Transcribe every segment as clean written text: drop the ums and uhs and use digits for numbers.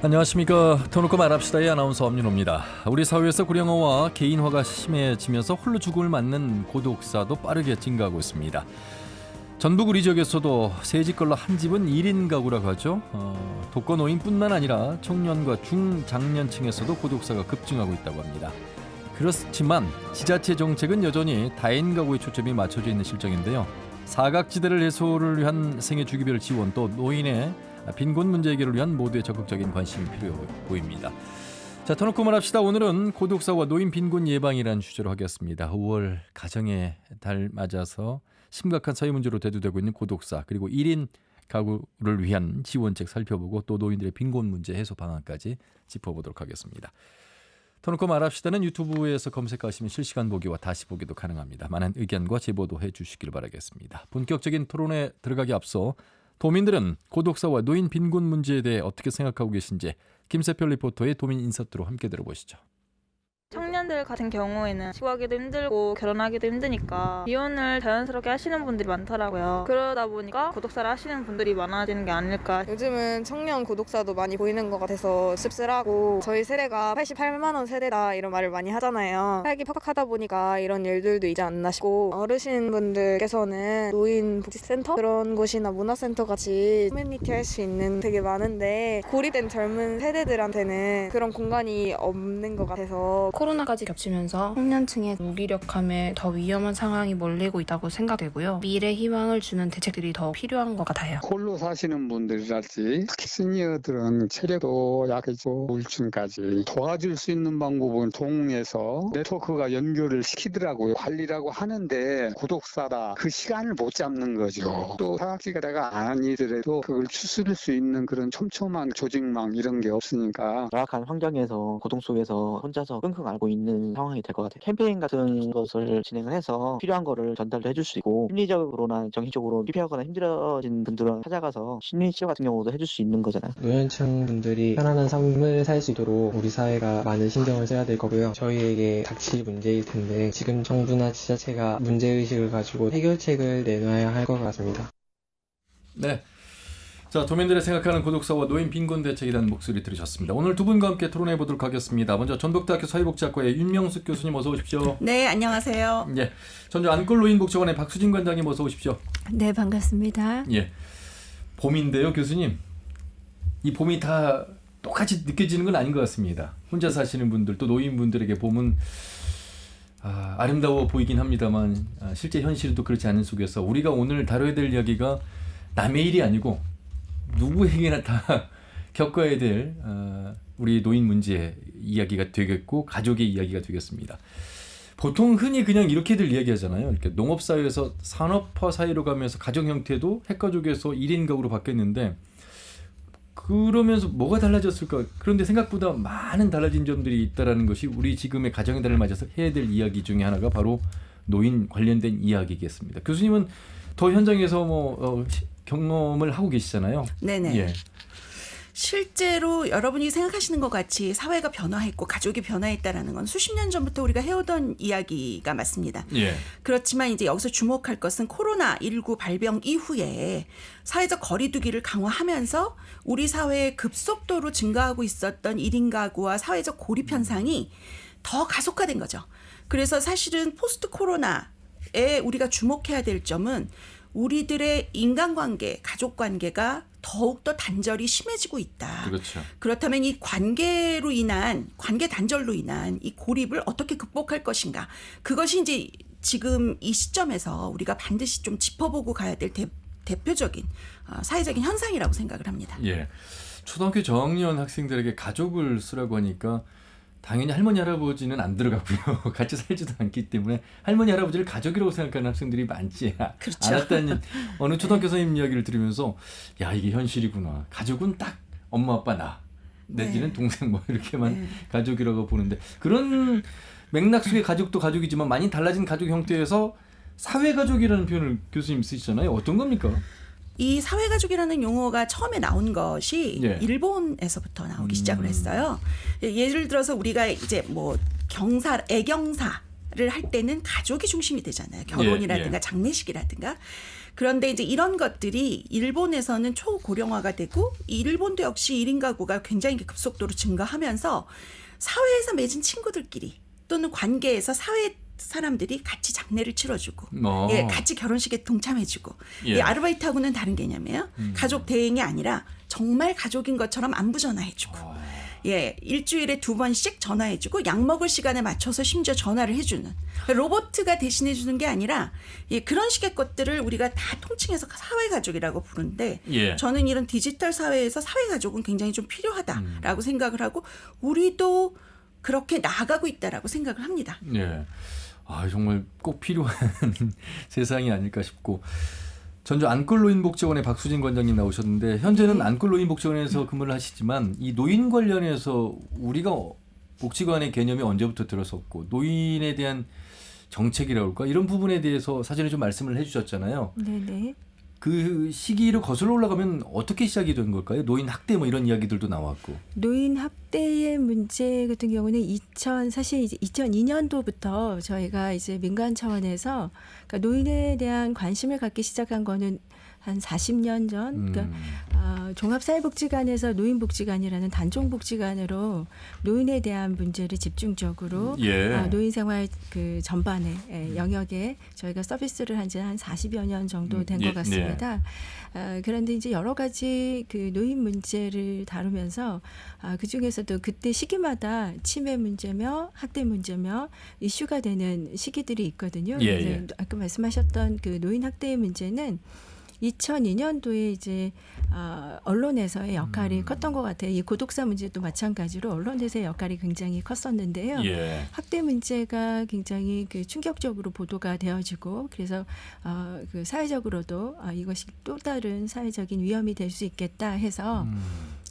안녕하십니까. 터놓고 말합시다의 아나운서 엄윤호입니다. 우리 사회에서 구령어와 개인화가 심해지면서 홀로 죽음을 맞는 고독사도 빠르게 증가하고 있습니다. 전북 우리 지역에서도 세 집 걸러 한 집은 1인 가구라고 하죠. 독거노인뿐만 아니라 청년과 중장년층에서도 고독사가 급증하고 있다고 합니다. 그렇지만 지자체 정책은 여전히 다인 가구에 초점이 맞춰져 있는 실정인데요. 사각지대를 해소를 위한 생애 주기별 지원, 또 노인의 빈곤 문제 해결을 위한 모두의 적극적인 관심이 필요해 보입니다. 자, 터놓고 말합시다. 오늘은 고독사와 노인 빈곤 예방이라는 주제로 하겠습니다. 5월 가정의 달 맞아서 심각한 사회 문제로 대두되고 있는 고독사, 그리고 1인 가구를 위한 지원책 살펴보고 또 노인들의 빈곤 문제 해소 방안까지 짚어보도록 하겠습니다. 터놓고 말합시다는 유튜브에서 검색하시면 실시간 보기와 다시 보기도 가능합니다. 많은 의견과 제보도 해주시길 바라겠습니다. 본격적인 토론에 들어가기 앞서 도민들은 고독사와 노인 빈곤 문제에 대해 어떻게 생각하고 계신지 김세별 리포터의 도민 인사트로 함께 들어보시죠. 청년들 같은 경우에는 시구하기도 힘들고 결혼하기도 힘드니까 이혼을 자연스럽게 하시는 분들이 많더라고요. 그러다 보니까 고독사를 하시는 분들이 많아지는 게 아닐까. 요즘은 청년 고독사도 많이 보이는 것 같아서 씁쓸하고, 저희 세대가 88만 원 세대다 이런 말을 많이 하잖아요. 살기 팍팍하다 보니까 이런 일들도 있지 않나 싶고, 어르신분들께서는 노인복지센터 그런 곳이나 문화센터 같이 커뮤니티 할 수 있는 되게 많은데, 고립된 젊은 세대들한테는 그런 공간이 없는 것 같아서 코로나까지 겹치면서 청년층의 무기력함에 더 위험한 상황이 몰리고 있다고 생각되고요. 미래 희망을 주는 대책들이 더 필요한 것 같아요. 홀로 사시는 분들이랄지, 특히 시니어들은 체력도 약해지고 우울증까지 도와줄 수 있는 방법은 동에서 네트워크가 연결을 시키더라고요. 관리라고 하는데 고독사다, 그 시간을 못 잡는 거죠. 또 사각지대가 아니더라도 그걸 추스릴 수 있는 그런 촘촘한 조직망 이런 게 없으니까 열악한 환경에서 고통 속에서 혼자서 끙끙 앓고 있는 상황이 될 것 같아요. 캠페인 같은 것을 진행을 해서 필요한 거를 전달도 해줄 수 있고, 심리적으로나 정신적으로 피폐하거나 힘들어진 분들은 찾아가서 심리 치료 같은 경우도 해줄 수 있는 거잖아요. 노년층 분들이 편안한 삶을 살 수 있도록 우리 사회가 많은 신경을 써야 될 거고요. 저희에게 닥칠 문제일 텐데 지금 정부나 지자체가 문제의식을 가지고 해결책을 내놔야 할 것 같습니다. 네. 자, 도민들의 생각하는 고독사와 노인 빈곤 대책에 대한 목소리 들으셨습니다. 오늘 두 분과 함께 토론해 보도록 하겠습니다. 먼저 전북대학교 사회복지학과의 윤명숙 교수님 어서 오십시오. 네, 안녕하세요. 예, 전주 안골노인복지원의 박수진 관장님 어서 오십시오. 네, 반갑습니다. 예, 봄인데요, 교수님. 이 봄이 다 똑같이 느껴지는 건 아닌 것 같습니다. 혼자 사시는 분들 또 노인분들에게 봄은 아름다워 보이긴 합니다만 실제 현실은 또 그렇지 않은 속에서 우리가 오늘 다뤄야 될 이야기가 남의 일이 아니고 누구에게나 다 겪어야 될 우리 노인 문제 이야기가 되겠고 가족의 이야기가 되겠습니다. 보통 흔히 그냥 이렇게들 이야기하잖아요. 이렇게 농업사회에서 산업화 사회로 가면서 가정 형태도 핵가족에서 1인 가구로 바뀌었는데 그러면서 뭐가 달라졌을까? 그런데 생각보다 많은 달라진 점들이 있다는 것이 우리 지금의 가정의 달을 맞아서 해야 될 이야기 중에 하나가 바로 노인 관련된 이야기겠습니다. 교수님은 더 현장에서 경험을 하고 계시잖아요. 네네. 예. 실제로 여러분이 생각하시는 것 같이 사회가 변화했고 가족이 변화했다라는 건 수십 년 전부터 우리가 해오던 이야기가 맞습니다. 예. 그렇지만 이제 여기서 주목할 것은 코로나19 발병 이후에 사회적 거리두기를 강화하면서 우리 사회에 급속도로 증가하고 있었던 1인 가구와 사회적 고립 현상이 더 가속화된 거죠. 그래서 사실은 포스트 코로나에 우리가 주목해야 될 점은 우리들의 인간관계, 가족관계가 더욱더 단절이 심해지고 있다. 그렇죠. 그렇다면 이 관계 단절로 인한 이 고립을 어떻게 극복할 것인가. 그것이 이제 지금 이 시점에서 우리가 반드시 좀 짚어보고 가야 될 대표적인 사회적인 현상이라고 생각을 합니다. 예. 초등학교 저학년 학생들에게 가족을 쓰라고 하니까 당연히 할머니 할아버지는 안 들어가고요. 같이 살지도 않기 때문에 할머니 할아버지를 가족이라고 생각하는 학생들이 많지 그렇죠. 않았다는 어느 초등학교 선생님 이야기를 들으면서 야, 이게 현실이구나. 가족은 딱 엄마 아빠 나 내지는 네. 동생 뭐 이렇게만 네. 가족이라고 보는데 그런 맥락 속의 가족도 가족이지만 많이 달라진 가족 형태에서 사회가족이라는 표현을 교수님 쓰시잖아요. 어떤 겁니까? 이 사회가족이라는 용어가 처음에 나온 것이 예. 일본에서부터 나오기 시작을 했어요. 예를 들어서 우리가 이제 뭐 애경사를 할 때는 가족이 중심이 되잖아요. 결혼이라든가 예. 장례식이라든가. 그런데 이제 이런 것들이 일본에서는 초고령화가 되고 일본도 역시 1인 가구가 굉장히 급속도로 증가하면서 사회에서 맺은 친구들끼리 또는 관계에서 사회 사람들이 같이 장례를 치러주고 예, 같이 결혼식에 동참해주고 예. 이 아르바이트하고는 다른 개념이에요. 가족 대행이 아니라 정말 가족인 것처럼 안부 전화해주고 예, 일주일에 2번씩 전화해주고 약 먹을 시간에 맞춰서 심지어 전화를 해주는 로봇가 대신해주는 게 아니라 예, 그런 식의 것들을 우리가 다 통칭해서 사회가족이라고 부르는데 예. 저는 이런 디지털 사회에서 사회가족은 굉장히 좀 필요하다라고 생각을 하고 우리도 그렇게 나아가고 있다라고 생각을 합니다. 예. 아, 정말 꼭 필요한 세상이 아닐까 싶고 전주 안골노인복지원의 박수진 관장님 나오셨는데 현재는 안골노인복지원에서 근무를 하시지만 이 노인 관련해서 우리가 복지관의 개념이 언제부터 들어섰고 노인에 대한 정책이라고 할까 이런 부분에 대해서 사전에 좀 말씀을 해주셨잖아요. 네네. 그 시기를 거슬러 올라가면 어떻게 시작이 된 걸까요? 노인 학대 뭐 이런 이야기들도 나왔고. 노인 학대의 문제 같은 경우는 사실 이제 2002년도부터 저희가 이제 민간 차원에서 그러니까 노인에 대한 관심을 갖기 시작한 거는 한 40년 전, 그러니까 종합사회복지관에서 노인복지관이라는 단종복지관으로 노인에 대한 문제를 집중적으로 예. 노인 생활 그 전반에 영역에 저희가 서비스를 한 지 한 40여 년 정도 된 것 같습니다. 그런데 이제 여러 가지 그 노인 문제를 다루면서 그 중에서도 그때 시기마다 치매 문제며 학대 문제며 이슈가 되는 시기들이 있거든요. 예, 그래서 예. 아까 말씀하셨던 그 노인 학대의 문제는 2002년도에 이제 언론에서의 역할이 컸던 것 같아요. 이 고독사 문제도 마찬가지로 언론에서의 역할이 굉장히 컸었는데요. 예. 학대 문제가 굉장히 그 충격적으로 보도가 되어지고 그래서 그 사회적으로도 이것이 또 다른 사회적인 위험이 될 수 있겠다 해서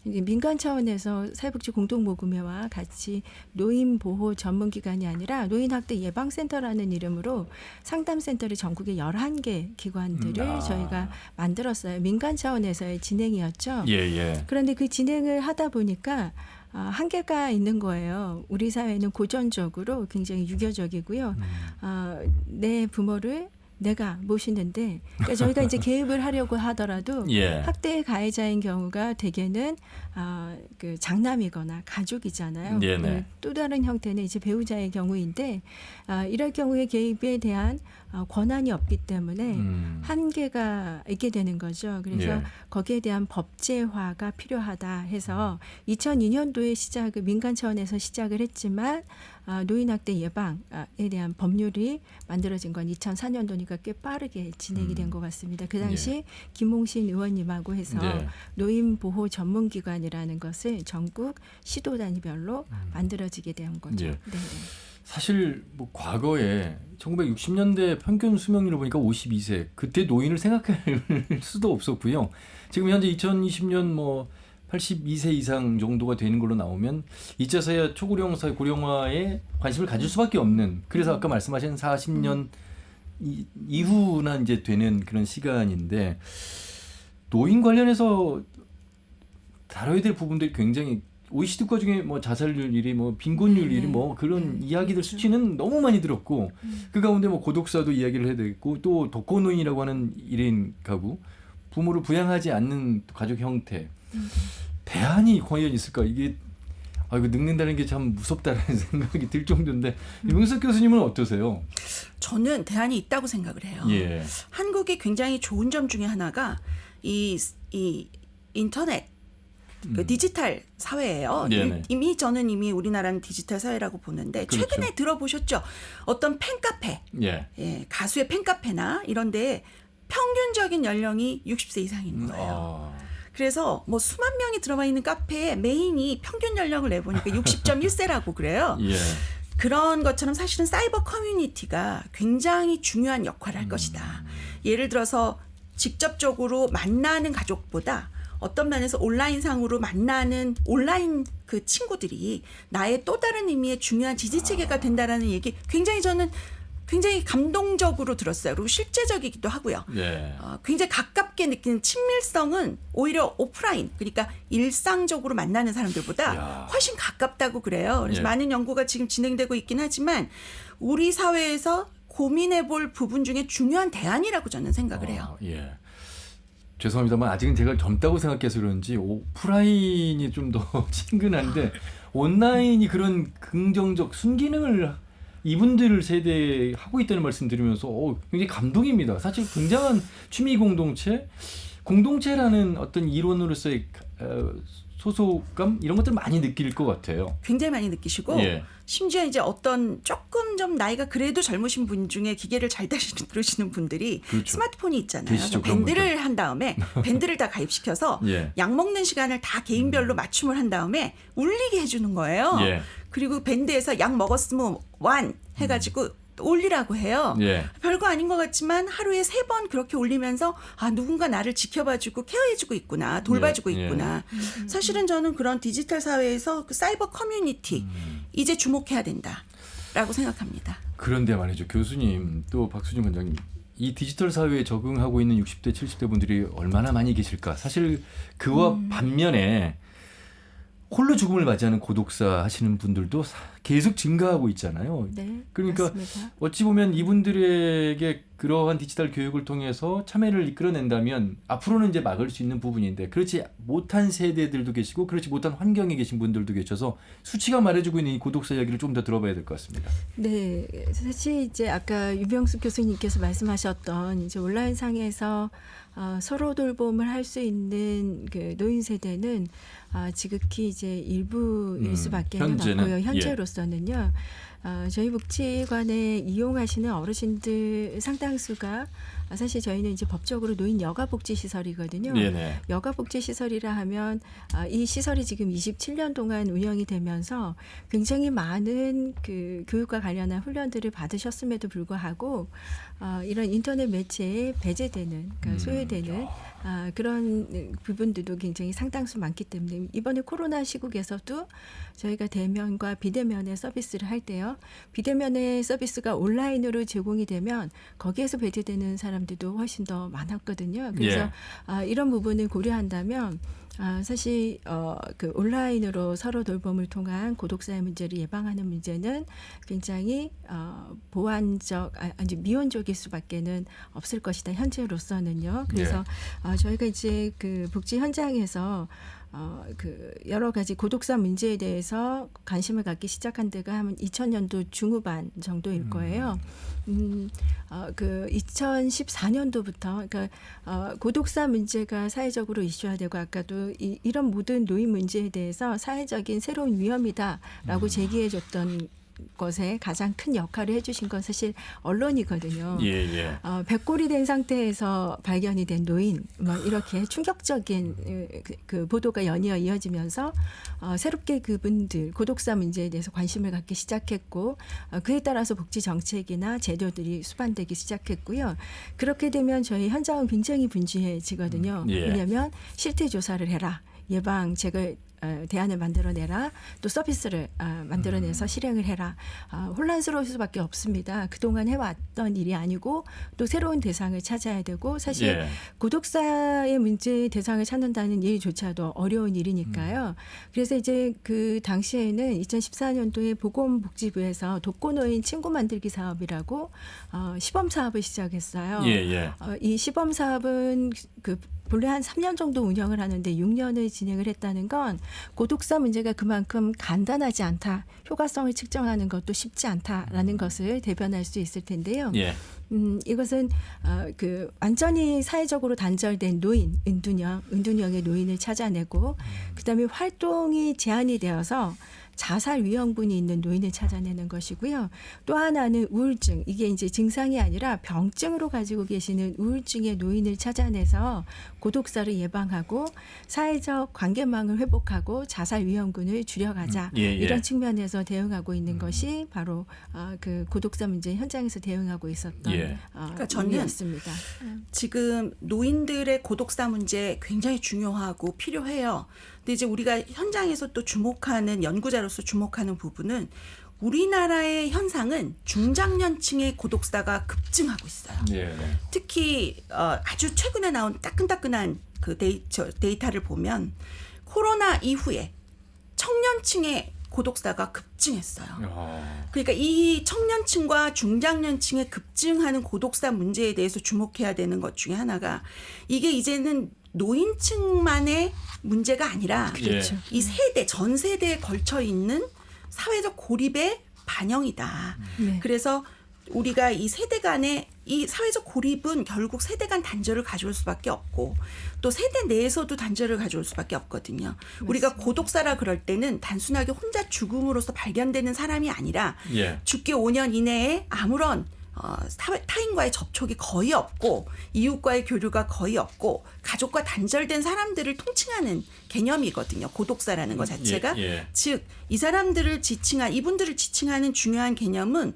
이제 민간 차원에서 사회복지 공동모금회와 같이 노인보호 전문기관이 아니라 노인학대 예방센터라는 이름으로 상담센터를 전국에 11개 기관들을 저희가 만들었어요. 민간 차원에서의 진행이었죠. 예, 예. 그런데 그 진행을 하다 보니까 한계가 있는 거예요. 우리 사회는 고전적으로 굉장히 유교적이고요. 내 부모를 내가 모시는데 그러니까 저희가 이제 개입을 하려고 하더라도 예. 학대 가해자인 경우가 대개는 그 장남이거나 가족이잖아요. 네네. 또 다른 형태는 이제 배우자의 경우인데 이럴 경우에 개입에 대한 권한이 없기 때문에 한계가 있게 되는 거죠. 그래서 예. 거기에 대한 법제화가 필요하다 해서 2002년도에 민간 차원에서 시작을 했지만 노인학대 예방에 대한 법률이 만들어진 건 2004년도니까 꽤 빠르게 진행이 된 것 같습니다. 그 당시 김홍신 의원님하고 해서 네. 노인보호 전문기관이라는 것을 전국 시도 단위별로 만들어지게 된 거죠. 예. 네. 사실 뭐 과거에 1960년대 평균 수명률을 보니까 52세 그때 노인을 생각할 수도 없었고요. 지금 현재 2020년 뭐 82세 이상 정도가 되는 걸로 나오면 2차 사회 초고령 사회 고령화에 관심을 가질 수밖에 없는 그래서 아까 말씀하신 40년 이후나 이제 되는 그런 시간인데 노인 관련해서 다뤄야 될 부분들이 굉장히 OECD 국가 중에 뭐 자살률 1위, 뭐 빈곤율 1위, 뭐 그런 이야기들 그렇죠. 수치는 너무 많이 들었고 그 가운데 뭐 고독사도 이야기를 해야 되겠고 또 독거노인이라고 하는 1인 가구, 부모를 부양하지 않는 가족 형태 대안이 과연 있을까? 이게 이거 늙는다는 게 참 무섭다는 생각이 들 정도인데 이명석 교수님은 어떠세요? 저는 대안이 있다고 생각을 해요. 예. 한국이 굉장히 좋은 점 중에 하나가 이 인터넷 그 디지털 사회예요. 네네. 저는 이미 우리나라는 디지털 사회라고 보는데 그렇죠. 최근에 들어보셨죠? 어떤 팬카페, 예. 가수의 팬카페나 이런데 평균적인 연령이 60세 이상인 거예요. 그래서 뭐 수만 명이 들어와 있는 카페에 메인이 평균 연령을 내보니까 60.1세라고 그래요. 예. 그런 것처럼 사실은 사이버 커뮤니티가 굉장히 중요한 역할을 할 것이다. 예를 들어서 직접적으로 만나는 가족보다 어떤 면에서 온라인상으로 만나는 온라인 그 친구들이 나의 또 다른 의미의 중요한 지지체계가 된다라는 얘기 저는 굉장히 감동적으로 들었어요. 그리고 실제적이기도 하고요. 예. 굉장히 가깝게 느끼는 친밀성은 오히려 오프라인, 그러니까 일상적으로 만나는 사람들보다 훨씬 가깝다고 그래요. 그래서 예. 많은 연구가 지금 진행되고 있긴 하지만 우리 사회에서 고민해볼 부분 중에 중요한 대안이라고 저는 생각을 해요. 예. 죄송합니다만 아직은 제가 젊다고 생각해서 그런지 오프라인이 좀 더 친근한데 온라인이 그런 긍정적 순기능을 이분들 세대에 하고 있다는 말씀 드리면서 굉장히 감동입니다. 사실 굉장한 취미 공동체라는 어떤 이론으로서의 소속감 이런 것들 많이 느낄 것 같아요. 굉장히 많이 느끼시고 예. 심지어 이제 어떤 조금 좀 나이가 그래도 젊으신 분 중에 기계를 잘 다루시는 분들이 그렇죠. 스마트폰이 있잖아요. 계시죠, 그런 밴드를 한 다음에 밴드를 다 가입시켜서 예. 약 먹는 시간을 다 개인별로 맞춤을 한 다음에 울리게 해주는 거예요. 예. 그리고 밴드에서 약 먹었으면 완 해가지고 올리라고 해요. 예. 별거 아닌 것 같지만 하루에 3번 그렇게 올리면서 누군가 나를 지켜봐주고 케어해주고 있구나, 돌봐주고 예. 있구나. 사실은 저는 그런 디지털 사회에서 그 사이버 커뮤니티 이제 주목해야 된다라고 생각합니다. 그런데 말이죠. 교수님 또 박수진 원장님 이 디지털 사회에 적응하고 있는 60대 70대 분들이 얼마나 많이 계실까. 사실 그와 반면에 홀로 죽음을 맞이하는 고독사 하시는 분들도 계속 증가하고 있잖아요. 네, 그러니까 맞습니다. 어찌 보면 이분들에게 그러한 디지털 교육을 통해서 참여를 이끌어낸다면 앞으로는 이제 막을 수 있는 부분인데 그렇지 못한 세대들도 계시고 그렇지 못한 환경에 계신 분들도 계셔서 수치가 말해주고 있는 이 고독사 이야기를 좀 더 들어봐야 될 것 같습니다. 네, 사실 이제 아까 유병수 교수님께서 말씀하셨던 이제 온라인 상에서 서로 돌봄을 할 수 있는 그 노인 세대는 지극히 이제 일부일 수밖에 현재는, 없고요. 현재로서는요. 저희 복지관에 이용하시는 어르신들 상당수가 사실 저희는 이제 법적으로 노인 여가복지시설이거든요. 네네. 여가복지시설이라 하면 이 시설이 지금 27년 동안 운영이 되면서 굉장히 많은 그 교육과 관련한 훈련들을 받으셨음에도 불구하고 이런 인터넷 매체에 배제되는, 그러니까 소외되는 그런 부분들도 굉장히 상당수 많기 때문에 이번에 코로나 시국에서도 저희가 대면과 비대면의 서비스를 할 때요. 비대면의 서비스가 온라인으로 제공이 되면 거기에서 배제되는 사람들도 훨씬 더 많았거든요. 그래서 이런 부분을 고려한다면 사실 그 온라인으로 서로 돌봄을 통한 고독사의 문제를 예방하는 문제는 굉장히 보완적, 아니 미온적일 수밖에는 없을 것이다. 현재로서는요. 그래서 저희가 이제 그 복지 현장에서 그 여러 가지 고독사 문제에 대해서 관심을 갖기 시작한 데가 한 2000년도 중후반 정도일 거예요. 그 2014년도부터 그러니까 고독사 문제가 사회적으로 이슈화되고 아까도 이런 모든 노인 문제에 대해서 사회적인 새로운 위험이다라고 제기해줬던 것에 가장 큰 역할을 해주신 건 사실 언론이거든요. 백골이 된 상태에서 발견이 된 노인, 뭐 이렇게 충격적인 그 보도가 연이어 이어지면서 새롭게 그분들 고독사 문제에 대해서 관심을 갖기 시작했고 그에 따라서 복지 정책이나 제도들이 수반되기 시작했고요. 그렇게 되면 저희 현장은 굉장히 분주해지거든요. 왜냐하면 실태 조사를 해라, 예방책을 대안을 만들어내라, 또 서비스를 만들어내서 실행을 해라. 혼란스러울 수밖에 없습니다. 그동안 해왔던 일이 아니고 또 새로운 대상을 찾아야 되고 사실 고독사의 문제의 대상을 찾는다는 일조차도 어려운 일이니까요. 그래서 이제 그 당시에는 2014년도에 보건복지부에서 독거노인 친구 만들기 사업이라고 시범 사업을 시작했어요. 이 시범 사업은 그 본래 한 3년 정도 운영을 하는데 6년을 진행을 했다는 건 고독사 문제가 그만큼 간단하지 않다, 효과성을 측정하는 것도 쉽지 않다라는 것을 대변할 수 있을 텐데요. 이것은 그 완전히 사회적으로 단절된 노인, 은둔형의 노인을 찾아내고 그다음에 활동이 제한이 되어서 자살 위험군이 있는 노인을 찾아내는 것이고요. 또 하나는 우울증, 이게 이제 증상이 아니라 병증으로 가지고 계시는 우울증의 노인을 찾아내서 고독사를 예방하고 사회적 관계망을 회복하고 자살 위험군을 줄여가자. 이런 측면에서 대응하고 있는 것이 바로 그 고독사 문제 현장에서 대응하고 있었던 그러니까 저는 일이었습니다. 지금 노인들의 고독사 문제 굉장히 중요하고 필요해요. 근데 이제 우리가 현장에서 또 주목하는 연구자로서 주목하는 부분은 우리나라의 현상은 중장년층의 고독사가 급증하고 있어요. 특히 아주 최근에 나온 따끈따끈한 그 데이터를 보면 코로나 이후에 청년층의 고독사가 급증했어요. 그러니까 이 청년층과 중장년층의 급증하는 고독사 문제에 대해서 주목해야 되는 것 중에 하나가 이게 이제는 노인층만의 문제가 아니라 그렇죠. 이 세대, 전 세대에 걸쳐 있는 사회적 고립의 반영이다. 네. 그래서 우리가 이 세대 간의 이 사회적 고립은 결국 세대 간 단절을 가져올 수밖에 없고 또 세대 내에서도 단절을 가져올 수밖에 없거든요. 우리가 고독사라 그럴 때는 단순하게 혼자 죽음으로써 발견되는 사람이 아니라 예. 죽기 5년 이내에 아무런 타인과의 접촉이 거의 없고 이웃과의 교류가 거의 없고 가족과 단절된 사람들을 통칭하는 개념이거든요. 고독사라는 것 자체가. 즉 이 사람들을 이분들을 지칭하는 중요한 개념은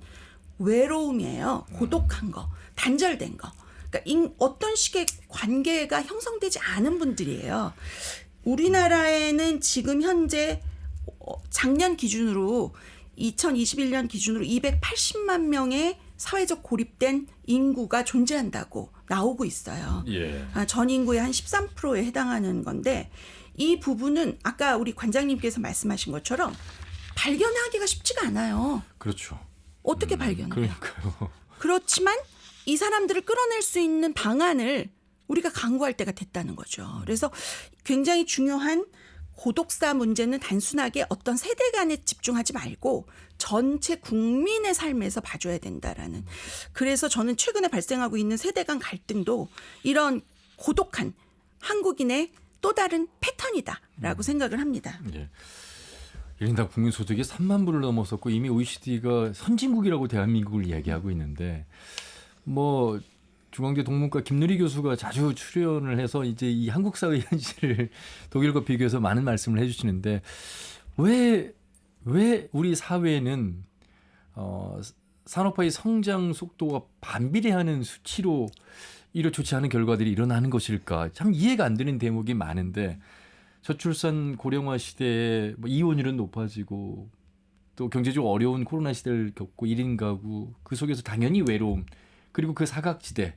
외로움이에요. 고독한 거, 단절된 거. 그러니까 어떤 식의 관계가 형성되지 않은 분들이에요. 우리나라에는 지금 현재 작년 기준으로 2021년 기준으로 280만 명의 사회적 고립된 인구가 존재한다고 나오고 있어요. 예. 전 인구의 한 13%에 해당하는 건데 이 부분은 아까 우리 관장님께서 말씀하신 것처럼 발견하기가 쉽지가 않아요. 그렇죠. 어떻게 발견해요? 그러니까요. 그렇지만 이 사람들을 끌어낼 수 있는 방안을 우리가 강구할 때가 됐다는 거죠. 그래서 굉장히 중요한 고독사 문제는 단순하게 어떤 세대 간에 집중하지 말고 전체 국민의 삶에서 봐줘야 된다라는. 그래서 저는 최근에 발생하고 있는 세대 간 갈등도 이런 고독한 한국인의 또 다른 패턴이다라고 생각을 합니다. 예. 1인당 국민소득이 3만 불을 넘었었고 이미 OECD가 선진국이라고 대한민국을 이야기하고 있는데 뭐 중앙대 동문과 김누리 교수가 자주 출연을 해서 이제 이 한국 사회 현실을 독일과 비교해서 많은 말씀을 해주시는데 왜 우리 사회는 산업화의 성장 속도가 반비례하는 수치로 이런 좋지 않은 결과들이 일어나는 것일까 참 이해가 안 되는 대목이 많은데 저출산 고령화 시대에 뭐 이혼율은 높아지고 또 경제적으로 어려운 코로나 시대를 겪고 1인 가구 그 속에서 당연히 외로움 그리고 그 사각지대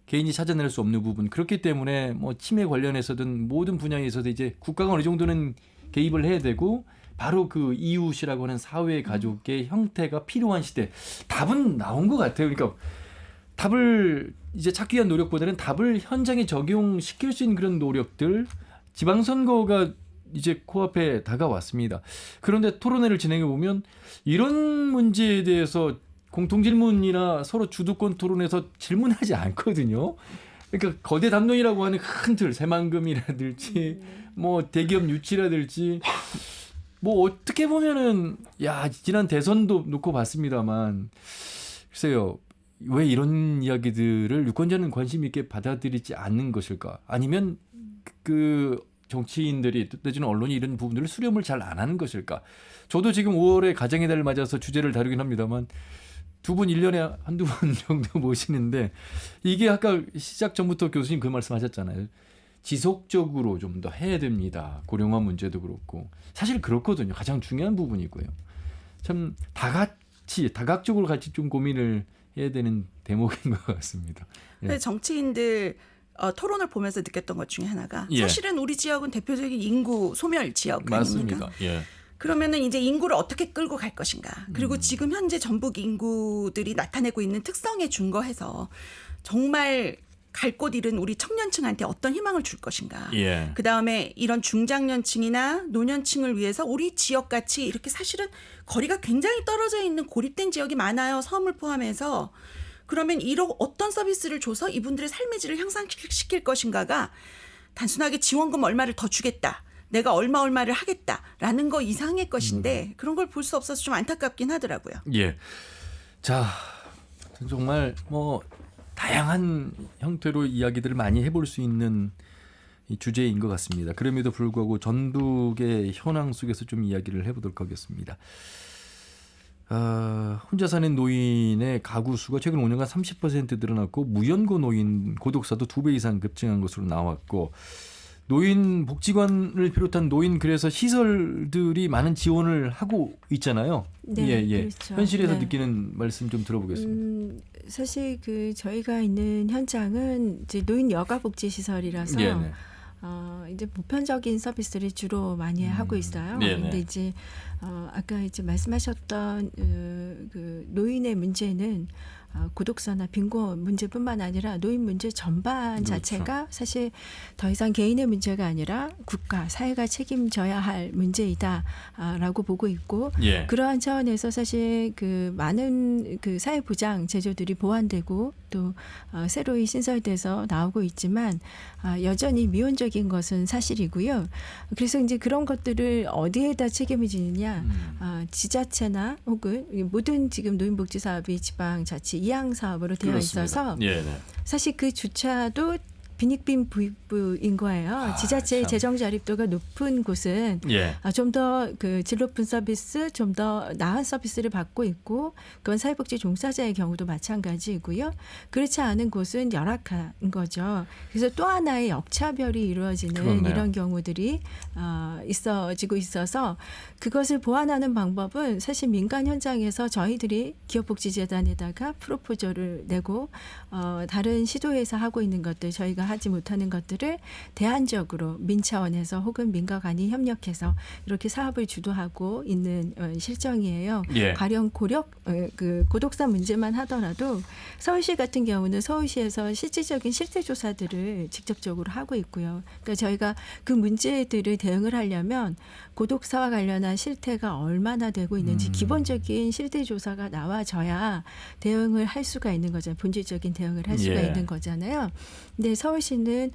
개인이 찾아낼 수 없는 부분 그렇기 때문에 뭐 치매 관련해서든 모든 분야에 있어서 이제 국가가 어느 정도는 개입을 해야 되고 바로 그 이웃이라고 하는 사회 가족의 형태가 필요한 시대 답은 나온 것 같아요. 그러니까 답을 이제 찾기 위한 노력보다는 답을 현장에 적용시킬 수 있는 그런 노력들 지방선거가 이제 코앞에 다가왔습니다. 그런데 토론회를 진행해 보면 이런 문제에 대해서 공통질문이나 서로 주도권 토론에서 질문하지 않거든요. 그러니까 거대 담론이라고 하는 큰 틀, 새만금이라든지 뭐 대기업 유치라든지 뭐 어떻게 보면은 지난 대선도 놓고 봤습니다만 글쎄요. 왜 이런 이야기들을 유권자는 관심 있게 받아들이지 않는 것일까? 아니면 그 정치인들이 내지는 언론이 이런 부분들을 수렴을 잘 안 하는 것일까? 저도 지금 5월에 가정의 달을 맞아서 주제를 다루긴 합니다만 두 분 1년에 한두 번 정도 모시는데 이게 아까 시작 전부터 교수님 그 말씀하셨잖아요. 지속적으로 좀 더 해야 됩니다. 고령화 문제도 그렇고 사실 그렇거든요. 가장 중요한 부분이고요. 참 다각적으로 같이 좀 고민을 해야 되는 대목인 것 같습니다. 근데 정치인들 토론을 보면서 느꼈던 것 중에 하나가 예. 사실은 우리 지역은 대표적인 인구 소멸 지역 아닙니까? 맞습니다. 예. 그러면은 이제 인구를 어떻게 끌고 갈 것인가. 그리고 지금 현재 전북 인구들이 나타내고 있는 특성에 준거해서 정말 갈 곳 잃은 우리 청년층한테 어떤 희망을 줄 것인가. 예. 그다음에 이런 중장년층이나 노년층을 위해서 우리 지역같이 이렇게 사실은 거리가 굉장히 떨어져 있는 고립된 지역이 많아요. 섬을 포함해서. 그러면 이런 어떤 서비스를 줘서 이분들의 삶의 질을 향상시킬 것인가가 단순하게 지원금 얼마를 더 주겠다. 내가 얼마를 하겠다라는 거 이상의 것인데 그런 걸 볼 수 없어서 좀 안타깝긴 하더라고요. 예. 자, 정말 뭐 다양한 형태로 이야기들을 많이 해볼 수 있는 이 주제인 것 같습니다. 그럼에도 불구하고 전북의 현황 속에서 좀 이야기를 해보도록 하겠습니다. 혼자 사는 노인의 가구 수가 최근 5년간 30% 늘어났고 무연고 노인 고독사도 2배 이상 급증한 것으로 나왔고 노인 복지관을 비롯한 노인 그래서 시설들이 많은 지원을 하고 있잖아요. 네, 그렇죠. 현실에서 네. 느끼는 말씀 좀 들어보겠습니다. 사실 저희가 있는 현장은 이제 노인 여가 복지 시설이라서 이제 보편적인 서비스를 주로 많이 하고 있어요. 네네. 근데 이제 아까 이제 말씀하셨던 그 노인의 문제는 고독사나 빈곤 문제뿐만 아니라 노인 문제 전반 그렇죠. 자체가 사실 더 이상 개인의 문제가 아니라 국가, 사회가 책임져야 할 문제이다라고 보고 있고 예. 그러한 차원에서 사실 그 많은 그 사회보장 제도들이 보완되고 또 새로이 신설돼서 나오고 있지만 여전히 미온적인 것은 사실이고요. 그래서 이제 그런 것들을 어디에다 책임을 지느냐, 지자체나 혹은 모든 지금 노인복지 사업이 지방자치 이양 사업으로 되어 그렇습니다. 있어서 예, 네. 사실 그 주차도 빈익빈 부익부인 거예요. 지자체의 참. 재정 자립도가 높은 곳은 예. 좀 더 그 질 높은 서비스, 좀 더 나은 서비스를 받고 있고 그건 사회복지 종사자의 경우도 마찬가지이고요. 그렇지 않은 곳은 열악한 거죠. 그래서 또 하나의 역차별이 이루어지는 그렇네요. 이런 경우들이 있어지고 있어서 그것을 보완하는 방법은 사실 민간 현장에서 저희들이 기업복지재단에다가 프로포저를 내고 다른 시도에서 하고 있는 것들 저희가 하지 못하는 것들을 대안적으로 민차원에서 혹은 민과 간이 협력해서 이렇게 사업을 주도하고 있는 실정이에요. 예. 가령 그 고독사 문제만 하더라도 서울시 같은 경우는 서울시에서 실질적인 실태 조사들을 직접적으로 하고 있고요. 그러니까 저희가 그 문제들을 대응을 하려면 고독사와 관련한 실태가 얼마나 되고 있는지 기본적인 실태 조사가 나와져야 대응을 할 수가 있는 거잖아요. 본질적인 대응을 할 수가 예. 있는 거잖아요. 근데 서울시는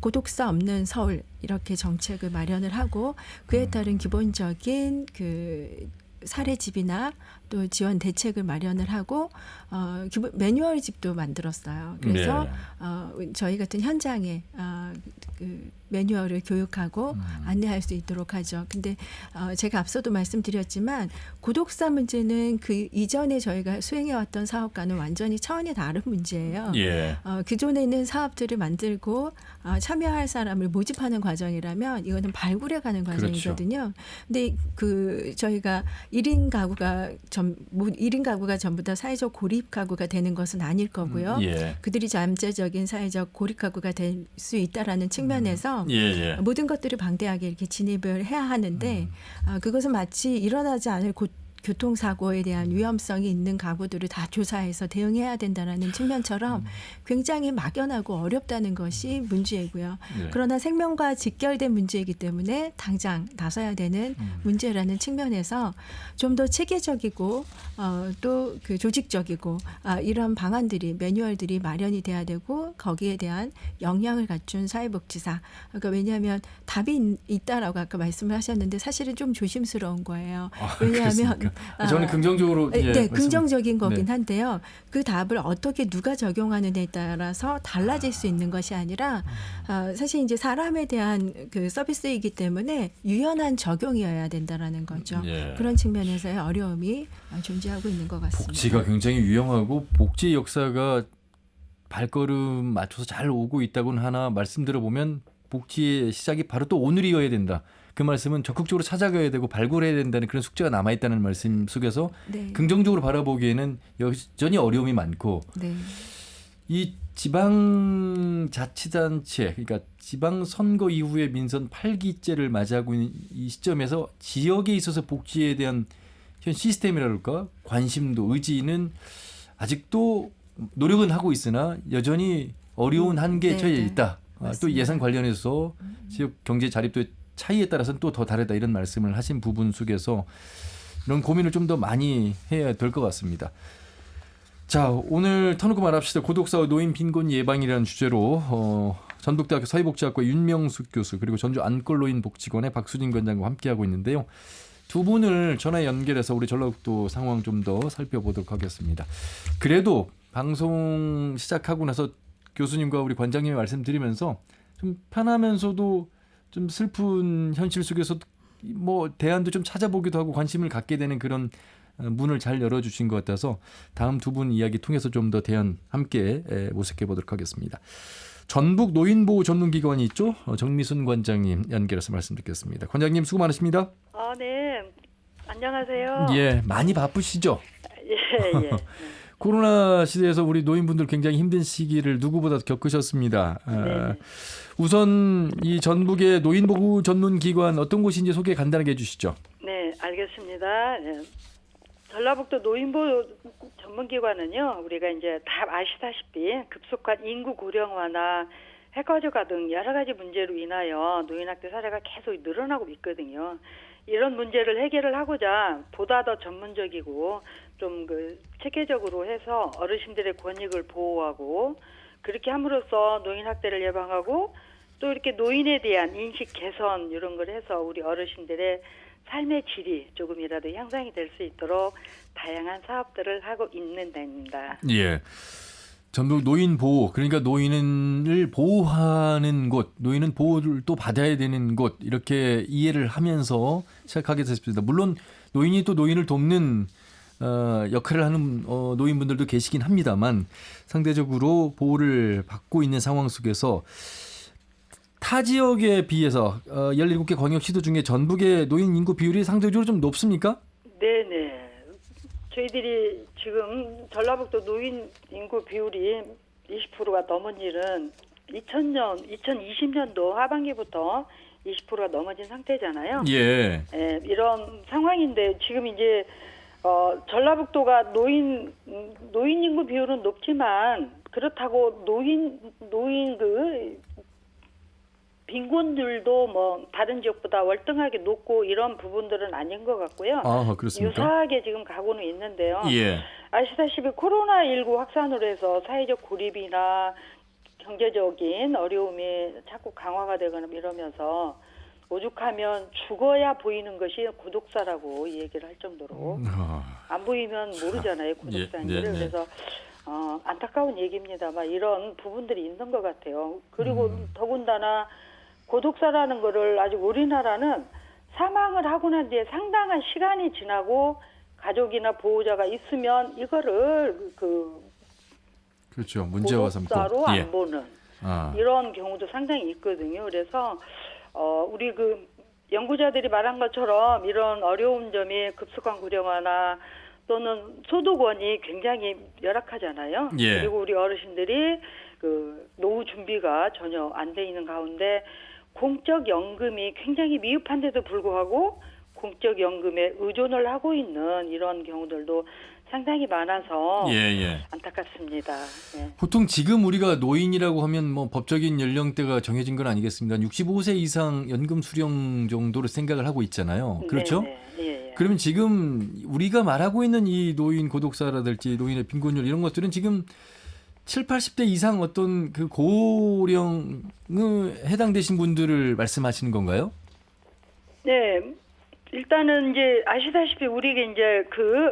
고독사 없는 서울 이렇게 정책을 마련을 하고 그에 따른 기본적인 그 사례집이나 또 지원 대책을 마련을 하고 기본 매뉴얼 집도 만들었어요. 그래서 저희 같은 현장에 그 매뉴얼을 교육하고 안내할 수 있도록 하죠. 근데 제가 앞서도 말씀드렸지만 고독사 문제는 그 이전에 저희가 수행해왔던 사업과는 완전히 차원이 다른 문제예요. 예. 기존에 있는 사업들을 만들고 참여할 사람을 모집하는 과정이라면 이거는 발굴해가는 과정이거든요. 근데 그 저희가 1인 가구가 1인 가구가 전부 다 사회적 고립 가구가 되는 것은 아닐 거고요. 예. 그들이 잠재적인 사회적 고립 가구가 될 수 있다라는 측면에서 예. 모든 것들을 방대하게 이렇게 진입을 해야 하는데 그것은 마치 일어나지 않을 교통사고에 대한 위험성이 있는 가구들을 다 조사해서 대응해야 된다는 측면처럼 굉장히 막연하고 어렵다는 것이 문제이고요. 네. 그러나 생명과 직결된 문제이기 때문에 당장 나서야 되는 문제라는 측면에서 좀 더 체계적이고 또 그 조직적이고 이런 방안들이 매뉴얼들이 마련이 돼야 되고 거기에 대한 역량을 갖춘 사회복지사. 그러니까 왜냐하면 답이 있다라고 아까 말씀을 하셨는데 사실은 좀 조심스러운 거예요. 왜냐하면 저는 긍정적으로 네, 긍정적인 거긴 네. 한데요. 그 답을 어떻게 누가 적용하느냐에 따라서 달라질 수 있는 것이 아니라 사실 이제 사람에 대한 그 서비스이기 때문에 유연한 적용이어야 된다라는 거죠. 예. 그런 측면에서의 어려움이 존재하고 있는 것 같습니다. 복지가 굉장히 유용하고 복지 역사가 발걸음 맞춰서 잘 오고 있다고는 하나 말씀 들어보면 복지의 시작이 바로 또 오늘이어야 된다. 그 말씀은 적극적으로 찾아가야 되고 발굴해야 된다는 그런 숙제가 남아있다는 말씀 속에서 네. 긍정적으로 바라보기에는 여전히 어려움이 많고 네. 이 지방자치단체 그러니까 지방선거 이후에 민선 8기째를 맞이하고 있는 이 시점에서 지역에 있어서 복지에 대한 현 시스템이랄까 관심도 의지는 아직도 노력은 하고 있으나 여전히 어려운 한계에 처해 있다. 또 예산 관련해서 지역 경제 자립도의 차이에 따라서는 또 더 다르다 이런 말씀을 하신 부분 속에서 이런 고민을 좀 더 많이 해야 될 것 같습니다. 자, 오늘 터놓고 말합시다. 고독사와 노인 빈곤 예방이라는 주제로 전북대학교 사회복지학과 윤명숙 교수 그리고 전주 안골노인복지관의 박수진 관장과 함께하고 있는데요. 두 분을 전화 연결해서 우리 전라북도 상황 좀 더 살펴보도록 하겠습니다. 그래도 방송 시작하고 나서 교수님과 우리 관장님의 말씀드리면서 좀 편하면서도 좀 슬픈 현실 속에서 뭐 대안도 좀 찾아보기도 하고 관심을 갖게 되는 그런 문을 잘 열어주신 것 같아서 다음 두 분 이야기 통해서 좀 더 대안 함께 모색해 보도록 하겠습니다. 전북 노인보호 전문기관이 있죠. 정미순 관장님 연결해서 말씀 듣겠습니다. 관장님 수고 많으십니다. 네. 안녕하세요. 예, 많이 바쁘시죠? 예. 코로나 시대에서 우리 노인분들 굉장히 힘든 시기를 누구보다 겪으셨습니다. 우선 이 전북의 노인보호 전문기관 어떤 곳인지 소개 간단하게 해주시죠. 네, 알겠습니다. 네. 전라북도 노인보호 전문기관은요, 우리가 이제 다 아시다시피 급속한 인구 고령화나 핵가족화 등 여러 가지 문제로 인하여 노인학대 사례가 계속 늘어나고 있거든요. 이런 문제를 해결을 하고자 보다 더 전문적이고 좀 체계적으로 해서 어르신들의 권익을 보호하고 그렇게 함으로써 노인학대를 예방하고 또 이렇게 노인에 대한 인식 개선 이런 걸 해서 우리 어르신들의 삶의 질이 조금이라도 향상이 될 수 있도록 다양한 사업들을 하고 있는 데입니다. 예. 전북 노인 보호, 그러니까 노인을 보호하는 곳, 노인은 보호를 또 받아야 되는 곳 이렇게 이해를 하면서 시작하게 됐습니다. 물론 노인이 또 노인을 돕는 역할을 하는 노인분들도 계시긴 합니다만 상대적으로 보호를 받고 있는 상황 속에서 타 지역에 비해서 17개 광역시도 중에 전북의 노인 인구 비율이 상대적으로 좀 높습니까? 네네. 저희들이 지금 전라북도 노인 인구 비율이 20%가 넘은 일은 2020년도 하반기부터 20%가 넘어진 상태잖아요. 예. 예, 이런 상황인데 지금 이제 전라북도가 노인 인구 비율은 높지만 그렇다고 노인 빈곤율도 뭐 다른 지역보다 월등하게 높고 이런 부분들은 아닌 것 같고요. 아, 그렇습니까? 유사하게 지금 가고는 있는데요. 예. 아시다시피 코로나19 확산으로 해서 사회적 고립이나 경제적인 어려움이 자꾸 강화가 되거나 이러면서 오죽하면 죽어야 보이는 것이 고독사라고 얘기를 할 정도로 안 보이면 모르잖아요, 고독사인지를. 예, 네, 네. 그래서 안타까운 얘기입니다만 이런 부분들이 있는 것 같아요. 그리고 더군다나 고독사라는 거를 아직 우리나라는 사망을 하고 난 뒤에 상당한 시간이 지나고 가족이나 보호자가 있으면 이거를 그렇죠. 문제와 삼고 고독사로 안 보는 아. 이런 경우도 상당히 있거든요. 그래서 우리 연구자들이 말한 것처럼 이런 어려운 점이 급속한 고령화나 또는 소득원이 굉장히 열악하잖아요. 예. 그리고 우리 어르신들이 노후 준비가 전혀 안 돼 있는 가운데 공적 연금이 굉장히 미흡한데도 불구하고 공적 연금에 의존을 하고 있는 이런 경우들도 상당히 많아서 예. 안타깝습니다. 네. 보통 지금 우리가 노인이라고 하면 뭐 법적인 연령대가 정해진 건 아니겠습니까? 65세 이상 연금 수령 정도로 생각을 하고 있잖아요. 그렇죠? 네. 예. 그러면 지금 우리가 말하고 있는 이 노인 고독사라든지 노인의 빈곤율 이런 것들은 지금 7, 80대 이상 어떤 고령에 해당되신 분들을 말씀하시는 건가요? 네. 일단은 이제 아시다시피 우리가 이제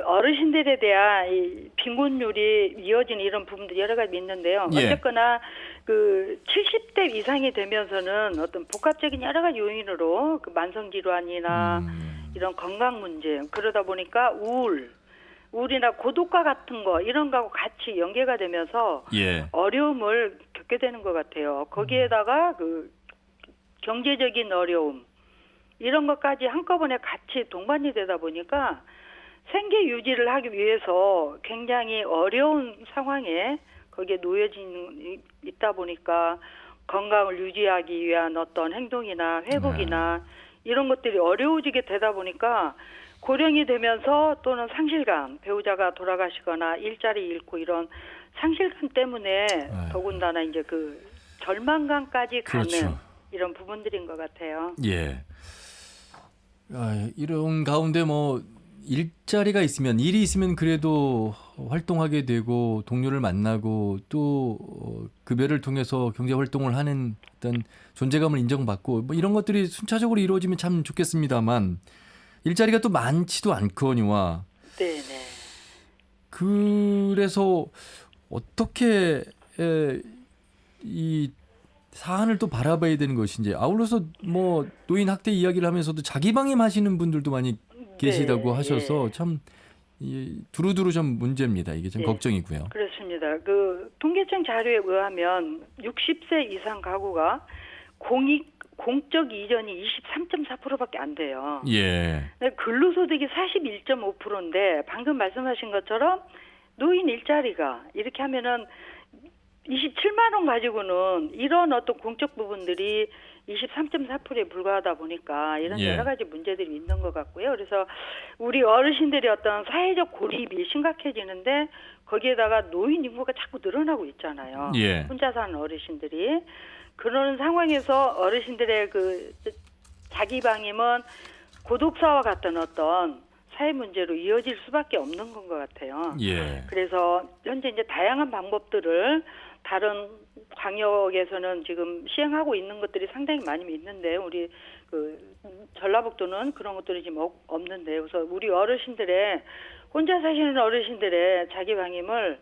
어르신들에 대한 이 빈곤율이 이어지는 이런 부분도 여러 가지 있는데요. 예. 어쨌거나 70대 이상이 되면서는 어떤 복합적인 여러 가지 요인으로 만성 질환이나 이런 건강 문제 그러다 보니까 우울이나 고독과 같은 거 이런 거하고 같이 연계가 되면서 예. 어려움을 겪게 되는 것 같아요. 거기에다가 경제적인 어려움 이런 것까지 한꺼번에 같이 동반이 되다 보니까 생계 유지를 하기 위해서 굉장히 어려운 상황에 거기에 놓여진 있다 보니까 건강을 유지하기 위한 어떤 행동이나 회복이나 이런 것들이 어려워지게 되다 보니까 고령이 되면서 또는 상실감, 배우자가 돌아가시거나 일자리 잃고 이런 상실감 때문에 더군다나 이제 절망감까지 가는 그렇죠. 이런 부분들인 것 같아요. 예. 이런 가운데 뭐 일자리가 있으면 일이 있으면 그래도 활동하게 되고 동료를 만나고 또 급여를 통해서 경제 활동을 하는 어떤 존재감을 인정받고 뭐 이런 것들이 순차적으로 이루어지면 참 좋겠습니다만 일자리가 또 많지도 않거니와 네네. 그래서 어떻게 이 사안을 또 바라봐야 되는 것인지 아울러서 뭐 노인 학대 이야기를 하면서도 자기 방임하시는 분들도 많이 계시다고 하셔서 참 두루두루 좀 문제입니다. 이게 좀 걱정이고요. 그렇습니다. 통계청 자료에 의하면 60세 이상 가구가 공적 이전이 23.4%밖에 안 돼요. 예. 근데 근로소득이 41.5%인데 방금 말씀하신 것처럼 노인 일자리가 이렇게 하면은 27만 원 가지고는 이런 어떤 공적 부분들이 23.4%에 불과하다 보니까 이런 예. 여러 가지 문제들이 있는 것 같고요. 그래서 우리 어르신들의 어떤 사회적 고립이 심각해지는데 거기에다가 노인 인구가 자꾸 늘어나고 있잖아요. 예. 혼자 사는 어르신들이. 그런 상황에서 어르신들의 그 자기 방임은 고독사와 같은 어떤 사회 문제로 이어질 수밖에 없는 건 것 같아요. 예. 그래서 현재 이제 다양한 방법들을 다른 광역에서는 지금 시행하고 있는 것들이 상당히 많이 있는데 우리 그 전라북도는 그런 것들이 지금 없는데 그래서 우리 어르신들의 혼자 사시는 어르신들의 자기 방임을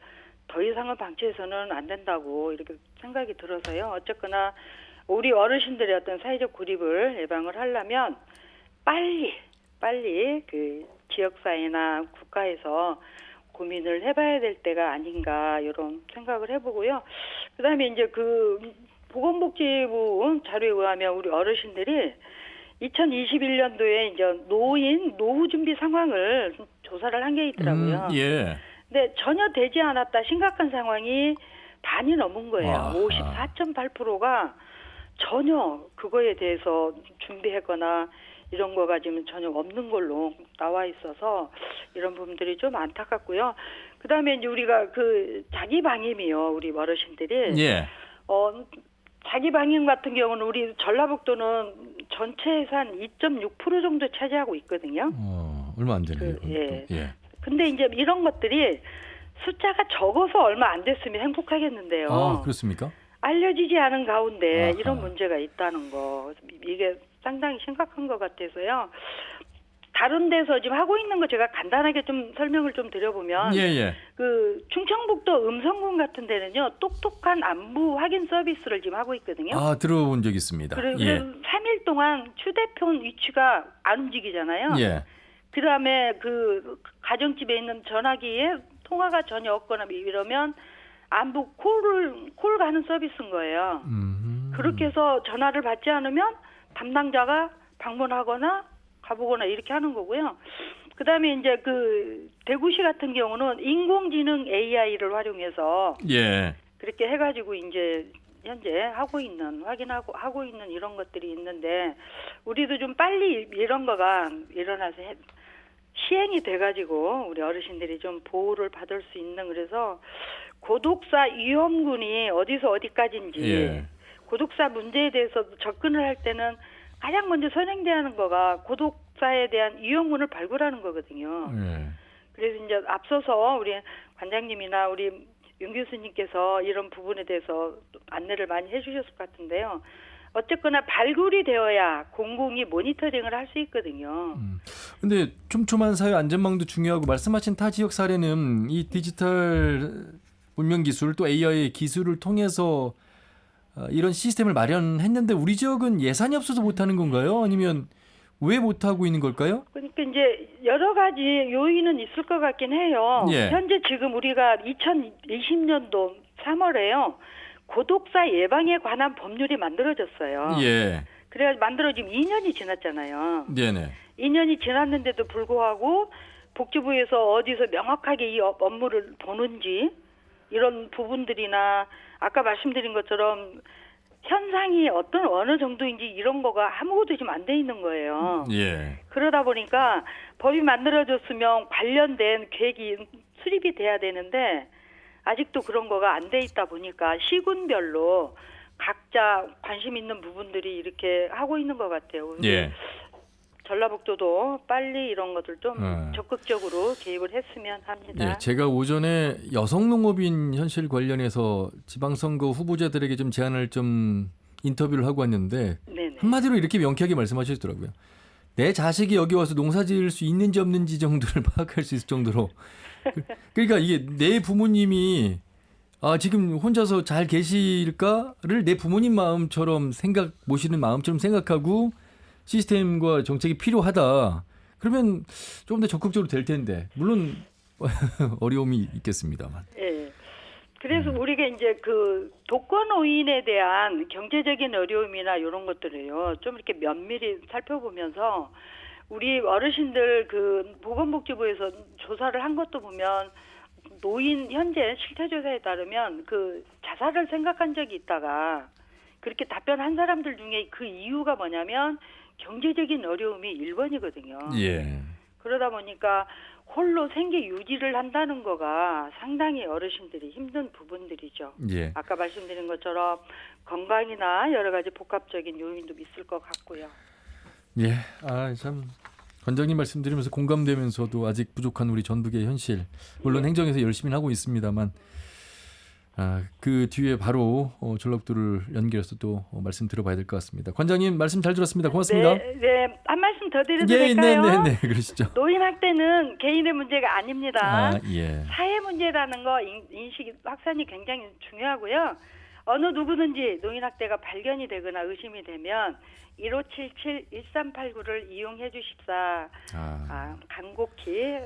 더 이상은 방치해서는 안 된다고 이렇게 생각이 들어서요. 어쨌거나 우리 어르신들의 어떤 사회적 고립을 예방을 하려면 빨리 그 지역사회나 국가에서 고민을 해봐야 될 때가 아닌가 이런 생각을 해보고요. 그다음에 이제 그 보건복지부 자료에 의하면 우리 어르신들이 2021년도에 이제 노후 준비 상황을 조사를 한 게 있더라고요. 예. 근데 전혀 되지 않았다 심각한 상황이 반이 넘은 거예요. 아하. 54.8%가 전혀 그거에 대해서 준비했거나 이런 거가 지금 전혀 없는 걸로 나와 있어서 이런 부분들이 좀 안타깝고요. 그다음에 이제 우리가 그 자기 방임이요. 우리 어르신들이 예. 자기 방임 같은 경우는 우리 전라북도는 전체 예산 2.6% 정도 차지하고 있거든요. 얼마 안 되네요. 예. 예. 근데 이제 이런 것들이 숫자가 적어서 얼마 안 됐으면 행복하겠는데요. 아, 그렇습니까? 알려지지 않은 가운데 아하. 이런 문제가 있다는 거. 이게 상당히 심각한 것 같아서요. 다른 데서 지금 하고 있는 거 제가 간단하게 좀 설명을 좀 드려보면 예. 그 충청북도 음성군 같은 데는요. 똑똑한 안부 확인 서비스를 지금 하고 있거든요. 아, 들어본 적 있습니다. 그리고 예. 3일 동안 휴대폰 위치가 안 움직이잖아요. 예. 그다음에 그 가정집에 있는 전화기에 통화가 전혀 없거나 이러면 안부 콜 가는 서비스인 거예요. 그렇게 해서 전화를 받지 않으면 담당자가 방문하거나 가보거나 이렇게 하는 거고요. 그다음에 이제 그 대구시 같은 경우는 인공지능 AI를 활용해서 예. 그렇게 해가지고 이제 현재 하고 있는 이런 것들이 있는데 우리도 좀 빨리 이런 거가 일어나서 시행이 돼가지고 우리 어르신들이 좀 보호를 받을 수 있는 그래서 고독사 위험군이 어디서 어디까지인지 예. 고독사 문제에 대해서 접근을 할 때는 가장 먼저 선행돼야 하는 거가 고독사에 대한 위험군을 발굴하는 거거든요. 예. 그래서 이제 앞서서 우리 관장님이나 우리 윤 교수님께서 이런 부분에 대해서 안내를 많이 해주셨을 것 같은데요. 어쨌거나 발굴이 되어야 공공이 모니터링을 할 수 있거든요. 근데 촘촘한 사회 안전망도 중요하고 말씀하신 타 지역 사례는 이 디지털 문명 기술 또 AI 기술을 통해서 이런 시스템을 마련했는데 우리 지역은 예산이 없어서 못하는 건가요? 아니면 왜 못하고 있는 걸까요? 그러니까 이제 여러 가지 요인은 있을 것 같긴 해요. 예. 현재 지금 우리가 2020년도 3월에요. 고독사 예방에 관한 법률이 만들어졌어요. 예. 그래가지고 만들어지면 2년이 지났잖아요. 네네. 2년이 지났는데도 불구하고 복지부에서 어디서 명확하게 이 업무를 보는지 이런 부분들이나 아까 말씀드린 것처럼 현상이 어느 정도인지 이런 거가 아무것도 지금 안 돼 있는 거예요. 예. 그러다 보니까 법이 만들어졌으면 관련된 계획이 수립이 돼야 되는데 아직도 그런 거가 안 돼 있다 보니까 시군별로 각자 관심 있는 부분들이 이렇게 하고 있는 것 같아요. 예. 전라북도도 빨리 이런 것들 좀 적극적으로 개입을 했으면 합니다. 예, 제가 오전에 여성농업인 현실 관련해서 지방선거 후보자들에게 좀 제안을 좀 인터뷰를 하고 왔는데 네네. 한마디로 이렇게 명쾌하게 말씀하시더라고요. 내 자식이 여기 와서 농사 지을 수 있는지 없는지 정도를 파악할 수 있을 정도로 그러니까 이게 내 부모님이 지금 혼자서 잘 계실까를 내 부모님 마음처럼 모시는 마음처럼 생각하고 시스템과 정책이 필요하다. 그러면 조금 더 적극적으로 될 텐데 물론 어려움이 있겠습니다만. 예. 그래서 우리가 이제 그 독거노인에 대한 경제적인 어려움이나 이런 것들을요 좀 이렇게 면밀히 살펴보면서 우리 어르신들 그 보건복지부에서 조사를 한 것도 보면 노인 현재 실태조사에 따르면 그 자살을 생각한 적이 있다가 그렇게 답변한 사람들 중에 그 이유가 뭐냐면 경제적인 어려움이 1번이거든요. 예. 그러다 보니까 홀로 생계 유지를 한다는 거가 상당히 어르신들이 힘든 부분들이죠. 예. 아까 말씀드린 것처럼 건강이나 여러 가지 복합적인 요인도 있을 것 같고요. 예. 참 관장님 말씀 드리면서 공감되면서도 아직 부족한 우리 전북의 현실. 물론 행정에서 열심히 하고 있습니다만 그 뒤에 바로 전라북도를 연결해서 또 말씀 들어봐야 될 것 같습니다. 관장님 말씀 잘 들었습니다. 고맙습니다. 네. 한 말씀 더 드려도 예, 될까요? 네, 그러시죠. 노인 학대는 개인의 문제가 아닙니다. 예. 사회 문제라는 거 인식 확산이 굉장히 중요하고요. 어느 누구든지 노인 학대가 발견이 되거나 의심이 되면 1577-1389를 이용해 주십사. 간곡히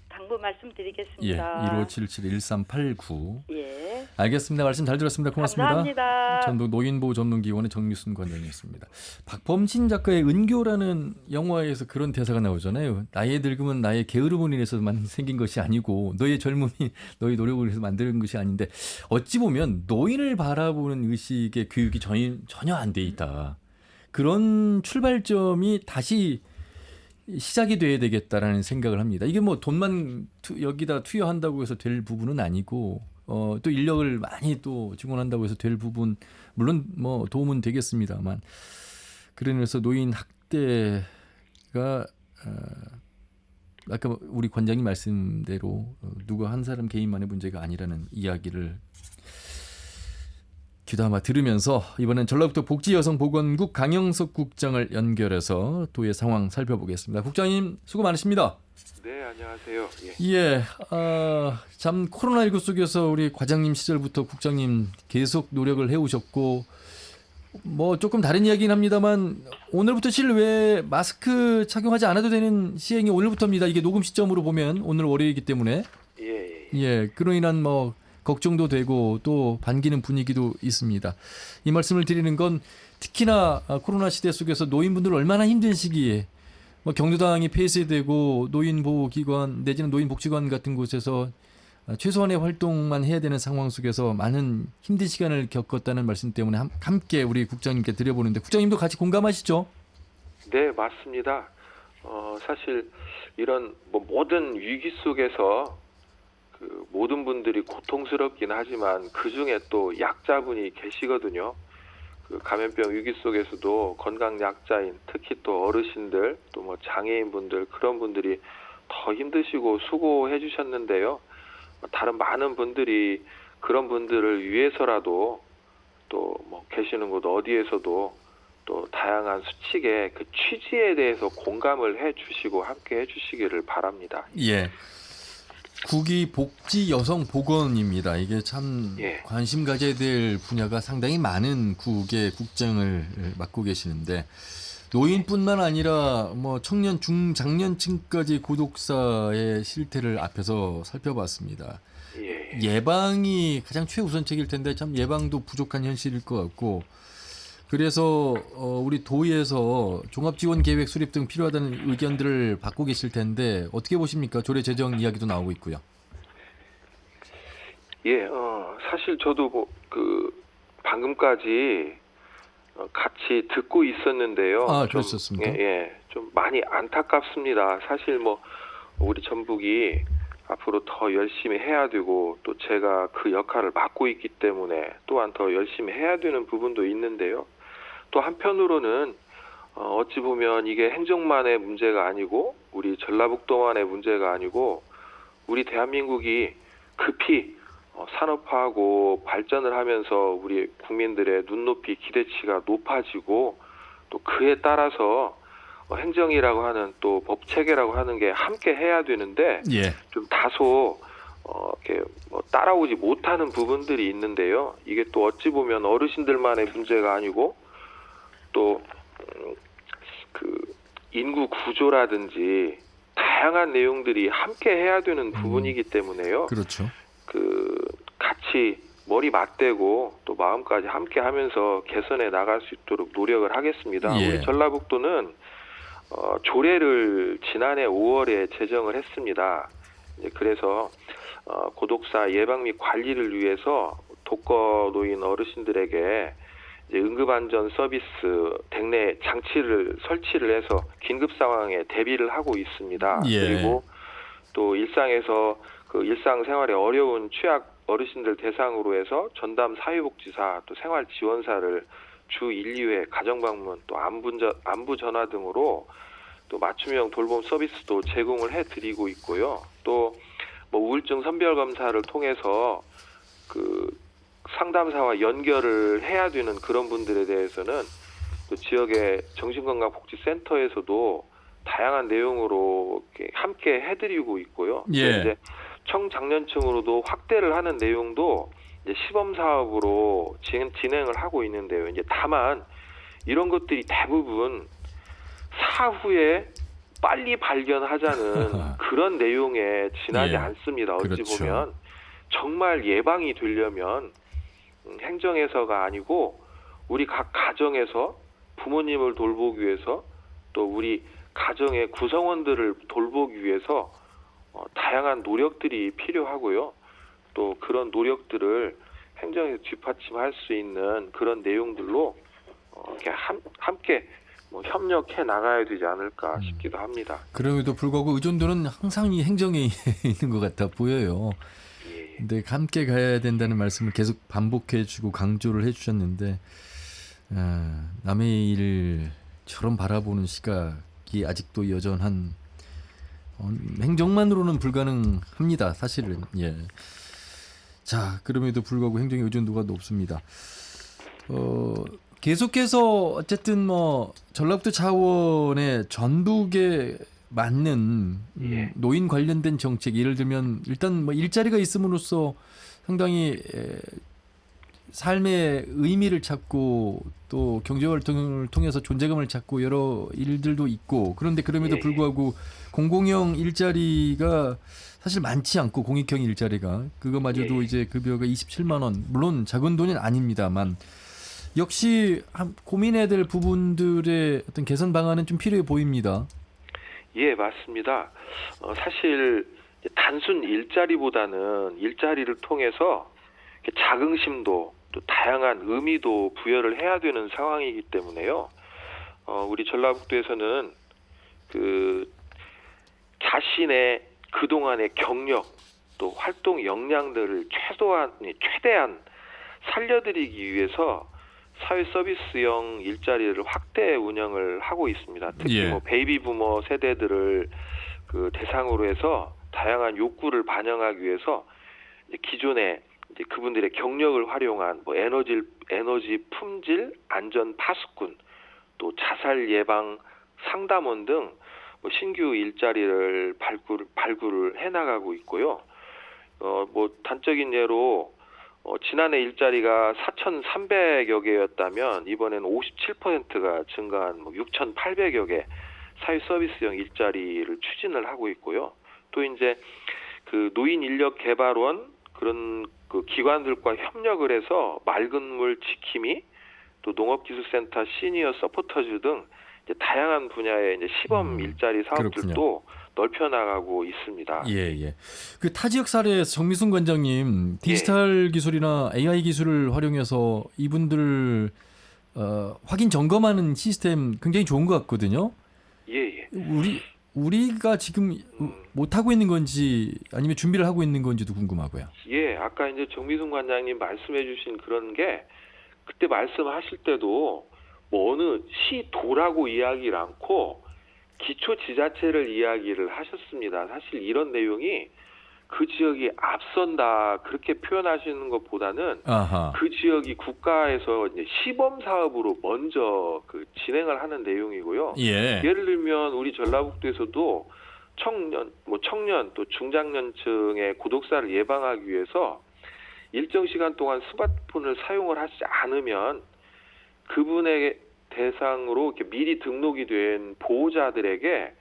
당부 말씀드리겠습니다. 예, 1577-1389. 예. 알겠습니다. 말씀 잘 들었습니다. 고맙습니다. 감사합니다. 전북 노인보호 전문기관의 정유순 관장이었습니다. 박범신 작가의 은교라는 영화에서 그런 대사가 나오잖아요. 나의 늙음은 나의 게으름으로 인해서만 생긴 것이 아니고 너의 젊음이 너의 노력을 해서 만드는 것이 아닌데 어찌 보면 노인을 바라보는 의식의 교육이 전혀 안 돼 있다. 그런 출발점이 다시 시작이 돼야 되겠다라는 생각을 합니다. 이게 뭐 돈만 여기다 투여한다고 해서 될 부분은 아니고 또 인력을 많이 또 증원한다고 해서 될 부분 물론 뭐 도움은 되겠습니다만 그러면서 노인 학대가 아까 우리 관장님 말씀대로 누구 한 사람 개인만의 문제가 아니라는 이야기를 귀담아 들으면서 이번엔 전라북도 복지여성보건국 강영석 국장을 연결해서 도의 상황 살펴보겠습니다. 국장님 수고 많으십니다. 네, 안녕하세요. 예, 참 코로나19 속에서 우리 과장님 시절부터 국장님 계속 노력을 해오셨고 뭐 조금 다른 이야기긴 합니다만 오늘부터 실외 마스크 착용하지 않아도 되는 시행이 오늘부터입니다. 이게 녹음 시점으로 보면 오늘 월요일이기 때문에 예, 그로 인한 뭐 걱정도 되고 또 반기는 분위기도 있습니다. 이 말씀을 드리는 건 특히나 코로나 시대 속에서 노인분들 얼마나 힘든 시기에 뭐 경로당이 폐쇄되고 노인보호기관 내지는 노인복지관 같은 곳에서 최소한의 활동만 해야 되는 상황 속에서 많은 힘든 시간을 겪었다는 말씀 때문에 함께 우리 국장님께 드려보는데 국장님도 같이 공감하시죠? 네, 맞습니다. 사실 이런 모든 위기 속에서 그 모든 분들이 고통스럽긴 하지만 그 중에 또 약자분이 계시거든요. 그 감염병 위기 속에서도 건강 약자인 특히 또 어르신들 또 뭐 장애인분들 그런 분들이 더 힘드시고 수고해 주셨는데요. 다른 많은 분들이 그런 분들을 위해서라도 또 뭐 계시는 곳 어디에서도 또 다양한 수칙의 그 취지에 대해서 공감을 해 주시고 함께 해 주시기를 바랍니다. 예. 국이 복지 여성 보건입니다. 이게 참 관심 가져야 될 분야가 상당히 많은 국의 국장을 맡고 계시는데 노인뿐만 아니라 뭐 청년 중장년층까지 고독사의 실태를 앞에서 살펴봤습니다. 예방이 가장 최우선책일 텐데 참 예방도 부족한 현실일 것 같고 그래서 우리 도에서 종합지원계획 수립 등 필요하다는 의견들을 받고 계실 텐데 어떻게 보십니까? 조례 제정 이야기도 나오고 있고요. 예, 사실 저도 방금까지 같이 듣고 있었는데요. 그렇습니까? 좀 많이 안타깝습니다. 사실 우리 전북이 앞으로 더 열심히 해야 되고 또 제가 그 역할을 맡고 있기 때문에 또한 더 열심히 해야 되는 부분도 있는데요. 또 한편으로는 어찌 보면 이게 행정만의 문제가 아니고 우리 전라북도만의 문제가 아니고 우리 대한민국이 급히 산업화하고 발전을 하면서 우리 국민들의 눈높이 기대치가 높아지고 또 그에 따라서 행정이라고 하는 또 법체계라고 하는 게 함께 해야 되는데 좀 다소 이렇게 따라오지 못하는 부분들이 있는데요. 이게 또 어찌 보면 어르신들만의 문제가 아니고 또 그 인구 구조라든지 다양한 내용들이 함께 해야 되는 부분이기 때문에요. 그렇죠. 같이 머리 맞대고 또 마음까지 함께 하면서 개선해 나갈 수 있도록 노력을 하겠습니다. 우리 전라북도는 조례를 지난해 5월에 제정을 했습니다. 그래서 고독사 예방 및 관리를 위해서 독거 노인 어르신들에게 이제 응급안전 서비스 댁내 장치를 설치를 해서 긴급 상황에 대비를 하고 있습니다. 예. 그리고 또 일상에서 그 일상생활에 어려운 취약 어르신들 대상으로 해서 전담 사회복지사 또 생활지원사를 주 1, 2회 가정방문 또 안부 전화 등으로 또 맞춤형 돌봄 서비스도 제공을 해드리고 있고요. 또 뭐 우울증 선별 검사를 통해서 그 상담사와 연결을 해야 되는 그런 분들에 대해서는 또 지역의 정신건강복지센터에서도 다양한 내용으로 이렇게 함께 해드리고 있고요. 예. 이제 청장년층으로도 확대를 하는 내용도 이제 시범 사업으로 진행을 하고 있는데요. 이제 다만 이런 것들이 대부분 사후에 빨리 발견하자는 그런 내용에 지나지 예. 않습니다. 어찌 그렇죠. 보면 정말 예방이 되려면 행정에서가 아니고 우리 각 가정에서 부모님을 돌보기 위해서 또 우리 가정의 구성원들을 돌보기 위해서 다양한 노력들이 필요하고요. 또 그런 노력들을 행정에서 뒷받침할 수 있는 그런 내용들로 이렇게 함께 협력해 나가야 되지 않을까 싶기도 합니다. 그럼에도 불구하고 의존도는 항상 이 행정에 있는 것 같아 보여요. 예. 근데 함께 가야 된다는 말씀을 계속 반복해주고 강조를 해주셨는데 남의 일처럼 바라보는 시각이 아직도 여전한 행정만으로는 불가능합니다. 사실은. 예. 자, 그럼에도 불구하고 행정의 의존도가 높습니다. 계속해서 어쨌든 뭐 전라북도 차원의 전북에 맞는 노인 관련된 정책, 예를 들면 일단 뭐 일자리가 있음으로써 상당히 삶의 의미를 찾고 또 경제활동을 통해서 존재감을 찾고 여러 일들도 있고, 그런데 그럼에도 불구하고 공공형 일자리가 사실 많지 않고, 공익형 일자리가 그거마저도 이제 급여가 27만 원, 물론 작은 돈은 아닙니다만 역시 고민해야 될 부분들의 어떤 개선 방안은 좀 필요해 보입니다. 예, 맞습니다. 사실 단순 일자리보다는 일자리를 통해서 자긍심도 또 다양한 의미도 부여를 해야 되는 상황이기 때문에요. 우리 전라북도에서는 그 자신의 그동안의 경력 또 활동 역량들을 최대한 살려드리기 위해서 사회 서비스형 일자리를 확대 운영을 하고 있습니다. 특히 예. 뭐 베이비 부머 세대들을 그 대상으로 해서 다양한 욕구를 반영하기 위해서 이제 기존에 이제 그분들의 경력을 활용한 뭐 에너지 품질 안전 파수꾼 또 자살 예방 상담원 등 뭐 신규 일자리를 발굴을 해나가고 있고요. 뭐 단적인 예로 지난해 일자리가 4,300여 개였다면 이번에는 57%가 증가한 6,800여 개 사회 서비스형 일자리를 추진을 하고 있고요. 또 이제 그 노인 인력 개발원 그런 그 기관들과 협력을 해서 맑은 물 지킴이 또 농업기술센터 시니어 서포터즈 등 이제 다양한 분야의 이제 시범 일자리 사업들도 넓혀 나가고 있습니다. 예. 그 타 지역 사례에서 정미순 관장님, 디지털 기술이나 AI 기술을 활용해서 이분들 확인 점검하는 시스템 굉장히 좋은 것 같거든요. 예. 우리가 지금 못 하고 있는 건지 아니면 준비를 하고 있는 건지도 궁금하고요. 예, 아까 이제 정미순 관장님 말씀해주신 그런 게 그때 말씀하실 때도 뭐 어느 시도라고 이야기를 않고 기초 지자체를 이야기를 하셨습니다. 사실 이런 내용이 그 지역이 앞선다 그렇게 표현하시는 것보다는 그 지역이 국가에서 이제 시범 사업으로 먼저 그 진행을 하는 내용이고요. 예를 들면 우리 전라북도에서도 청년 또 중장년층의 고독사를 예방하기 위해서 일정 시간 동안 스마트폰을 사용을 하지 않으면 그분의 대상으로 이렇게 미리 등록이 된 보호자들에게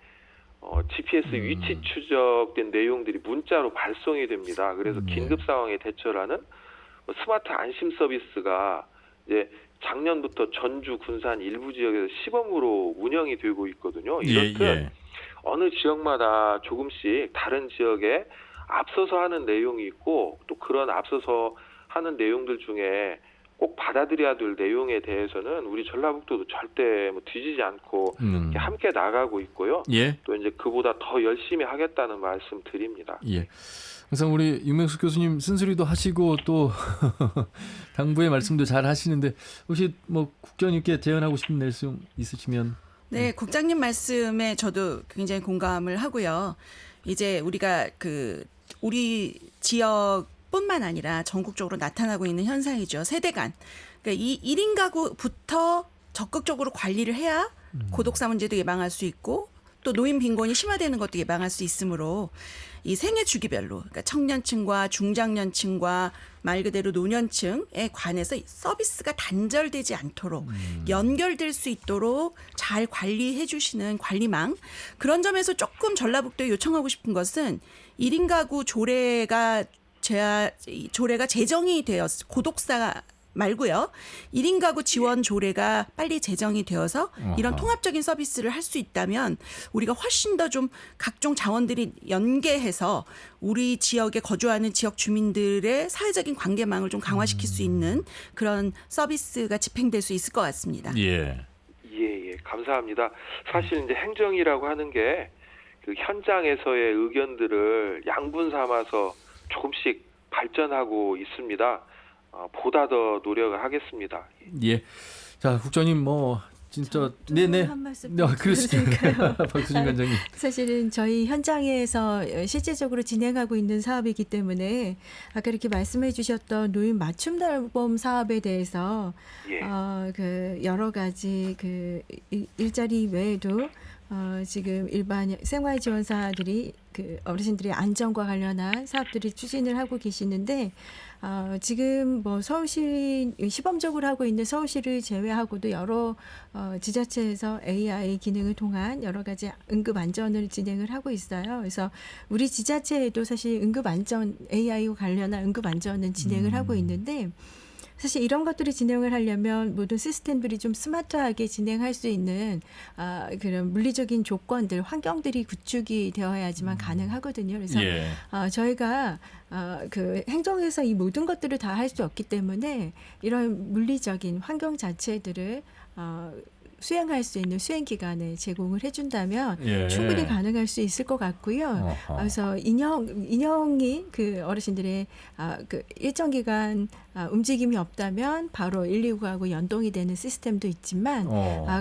GPS 위치 추적된 내용들이 문자로 발송이 됩니다. 그래서 긴급 상황에 대처를 하는 스마트 안심 서비스가 이제 작년부터 전주, 군산 일부 지역에서 시범으로 운영이 되고 있거든요. 이렇듯 어느 지역마다 조금씩 다른 지역의 앞서서 하는 내용이 있고 또 그런 앞서서 하는 내용들 중에 꼭 받아들여야 될 내용에 대해서는 우리 전라북도도 절대 뭐 뒤지지 않고 이렇게 함께 나가고 있고요. 예. 또 이제 그보다 더 열심히 하겠다는 말씀 드립니다. 예. 항상 우리 윤명숙 교수님 쓴소리도 하시고 또 당부의 말씀도 잘 하시는데 혹시 뭐 국장님께 제안하고 싶은 말씀 있으시면? 네, 국장님 말씀에 저도 굉장히 공감을 하고요. 이제 우리가 우리 지역뿐만 아니라 전국적으로 나타나고 있는 현상이죠. 세대 간. 그러니까 이 1인 가구부터 적극적으로 관리를 해야 고독사 문제도 예방할 수 있고 또 노인 빈곤이 심화되는 것도 예방할 수 있으므로 이 생애 주기별로 그러니까 청년층과 중장년층과 말 그대로 노년층에 관해서 서비스가 단절되지 않도록 연결될 수 있도록 잘 관리해 주시는 관리망 그런 점에서 조금 전라북도에 요청하고 싶은 것은 1인 가구 조례가 제정이 되었 고독사 말고요. 1인 가구 지원 조례가 빨리 제정이 되어서 이런 통합적인 서비스를 할 수 있다면 우리가 훨씬 더 좀 각종 자원들이 연계해서 우리 지역에 거주하는 지역 주민들의 사회적인 관계망을 좀 강화시킬 수 있는 그런 서비스가 집행될 수 있을 것 같습니다. 예. 예, 감사합니다. 사실 이제 행정이라고 하는 게 그 현장에서의 의견들을 양분 삼아서 조금씩 발전하고 있습니다. 보다 더 노력을 하겠습니다. 예. 자, 국장님 뭐 진짜 네네. 한 말씀 그렇습니까? 박수진 관장님. 사실은 저희 현장에서 실제적으로 진행하고 있는 사업이기 때문에 아까 이렇게 말씀해 주셨던 노인 맞춤 돌봄 사업에 대해서 예. 여러 가지 일자리 외에도 지금 일반 생활 지원사들이 어르신들의 안전과 관련한 사업들이 추진을 하고 계시는데 지금 뭐 서울시 시범적으로 하고 있는 서울시를 제외하고도 여러 지자체에서 AI 기능을 통한 여러 가지 응급 안전을 진행을 하고 있어요. 그래서 우리 지자체에도 사실 응급 안전 AI와 관련한 응급 안전은 진행을 하고 있는데 사실 이런 것들을 진행을 하려면 모든 시스템들이 좀 스마트하게 진행할 수 있는 그런 물리적인 조건들, 환경들이 구축이 되어야지만 가능하거든요. 그래서 예. 저희가 행정에서 이 모든 것들을 다 할 수 없기 때문에 이런 물리적인 환경 자체들을 수행할 수 있는 수행 기간을 제공을 해준다면 예. 충분히 가능할 수 있을 것 같고요. 그래서 인형이 어르신들의 일정 기간 움직임이 없다면 바로 119하고 연동이 되는 시스템도 있지만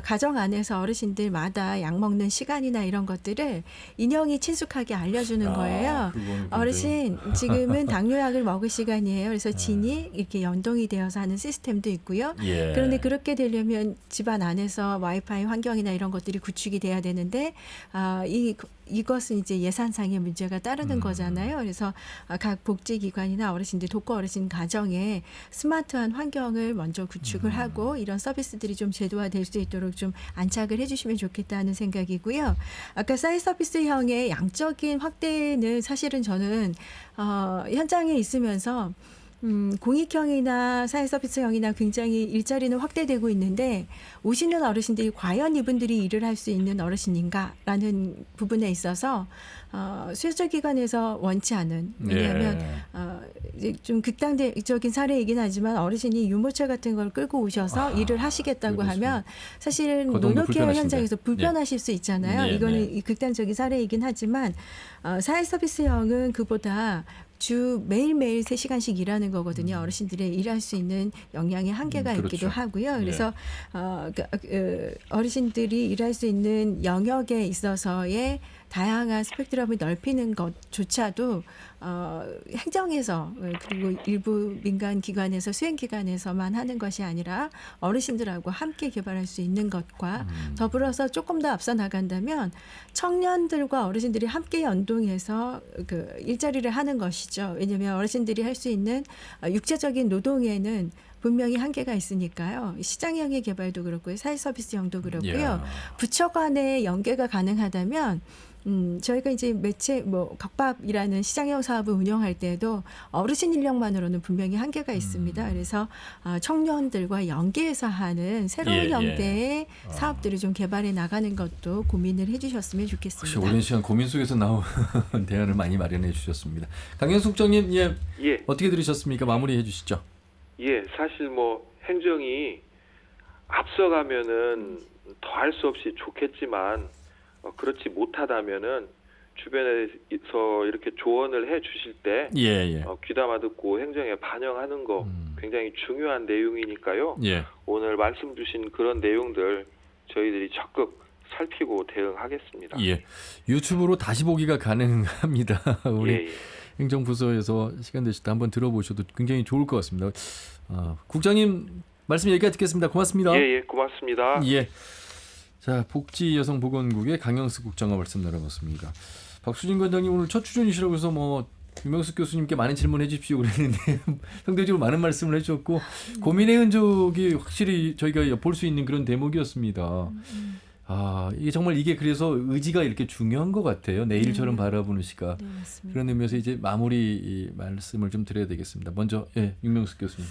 가정 안에서 어르신들마다 약 먹는 시간이나 이런 것들을 인형이 친숙하게 알려주는 거예요. 어르신 지금은 당뇨약을 먹을 시간이에요. 그래서 진이 이렇게 연동이 되어서 하는 시스템도 있고요. 예. 그런데 그렇게 되려면 집안 안에서 와이파이 환경이나 이런 것들이 구축이 돼야 되는데 이것은 이제 예산상의 문제가 따르는 거잖아요. 그래서 각 복지기관이나 어르신들, 독거 어르신 가정에 스마트한 환경을 먼저 구축을 하고 이런 서비스들이 좀 제도화될 수 있도록 좀 안착을 해주시면 좋겠다는 생각이고요. 아까 사이 서비스형의 양적인 확대는 사실은 저는 현장에 있으면서 공익형이나 사회서비스형이나 굉장히 일자리는 확대되고 있는데 오시는 어르신들이 과연 이분들이 일을 할 수 있는 어르신인가라는 부분에 있어서 수요처기관에서 원치 않은 왜냐하면 이제 좀 극단적인 사례이긴 하지만 어르신이 유모차 같은 걸 끌고 오셔서 일을 하시겠다고 하면 사실은 노년케어 현장에서 불편하실 수 있잖아요. 이거는 극단적인 사례이긴 하지만 사회서비스형은 그보다 주 매일매일 3시간씩 일하는 거거든요. 어르신들의 일할 수 있는 역량의 한계가 있기도 하고요. 그래서 어르신들이 일할 수 있는 영역에 있어서의 다양한 스펙트럼을 넓히는 것조차도 행정에서 그리고 일부 민간 기관에서 수행 기관에서만 하는 것이 아니라 어르신들하고 함께 개발할 수 있는 것과 더불어서 조금 더 앞서 나간다면 청년들과 어르신들이 함께 연동해서 일자리를 하는 것이죠. 왜냐하면 어르신들이 할 수 있는 육체적인 노동에는 분명히 한계가 있으니까요. 시장형의 개발도 그렇고요. 사회서비스형도 그렇고요. 부처 간의 연계가 가능하다면 저희가 이제 매체 격밥이라는 시장형 사업을 운영할 때에도 어르신 인력만으로는 분명히 한계가 있습니다. 그래서 청년들과 연계해서 하는 새로운 형태의 사업들을 좀 개발해 나가는 것도 고민을 해주셨으면 좋겠습니다. 혹시 오랜 시간 고민 속에서 나온 대안을 많이 마련해 주셨습니다. 강영수 국장님, 어떻게 들으셨습니까? 마무리해 주시죠. 사실 뭐 행정이 앞서가면은 더 할 수 없이 좋겠지만 그렇지 못하다면은 주변에서 이렇게 조언을 해 주실 때 귀담아 듣고 행정에 반영하는 거 굉장히 중요한 내용이니까요. 오늘 말씀 주신 그런 내용들 저희들이 적극 살피고 대응하겠습니다. 유튜브로 다시 보기가 가능합니다. 우리 행정부서에서 시간 되실 때 한번 들어보셔도 굉장히 좋을 것 같습니다. 국장님 말씀 여기까지 듣겠습니다. 고맙습니다. 고맙습니다. 자, 복지여성보건국의 강영수 국장과 말씀 나눠봤습니다. 박수진 관장님 오늘 첫 출연이시라고 해서 뭐 유명숙 교수님께 많은 질문해 주십시오 그랬는데 상대적으로 많은 말씀을 해주셨고 고민의 흔적이 확실히 저희가 엿볼 수 있는 그런 대목이었습니다. 이게 정말 이게 그래서 의지가 이렇게 중요한 것 같아요. 내일처럼 바라보는 시각. 그런 의미에서 이제 마무리 말씀을 좀 드려야 되겠습니다. 먼저 유명숙 교수님.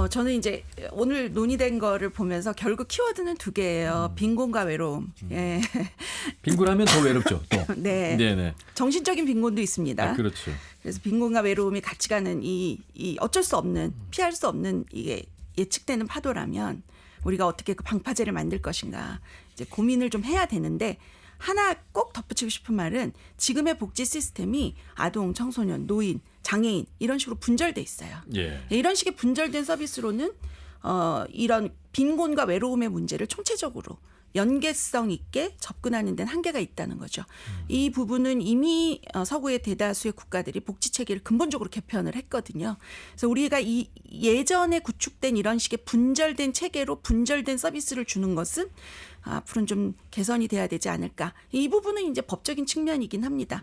저는 이제 오늘 논의된 거를 보면서 결국 키워드는 두 개예요. 빈곤과 외로움. 빈곤하면 더 외롭죠. 또. 네네. 정신적인 빈곤도 있습니다. 그렇죠. 그래서 빈곤과 외로움이 같이 가는 이 어쩔 수 없는 피할 수 없는 이게 예측되는 파도라면 우리가 어떻게 그 방파제를 만들 것인가 이제 고민을 좀 해야 되는데 하나 꼭 덧붙이고 싶은 말은 지금의 복지 시스템이 아동, 청소년, 노인, 장애인 이런 식으로 분절돼 있어요. 이런 식의 분절된 서비스로는 이런 빈곤과 외로움의 문제를 총체적으로 연계성 있게 접근하는 데는 한계가 있다는 거죠. 이 부분은 이미 서구의 대다수의 국가들이 복지 체계를 근본적으로 개편을 했거든요. 그래서 우리가 이 예전에 구축된 이런 식의 분절된 체계로 분절된 서비스를 주는 것은 앞으로는 좀 개선이 돼야 되지 않을까. 이 부분은 이제 법적인 측면이긴 합니다.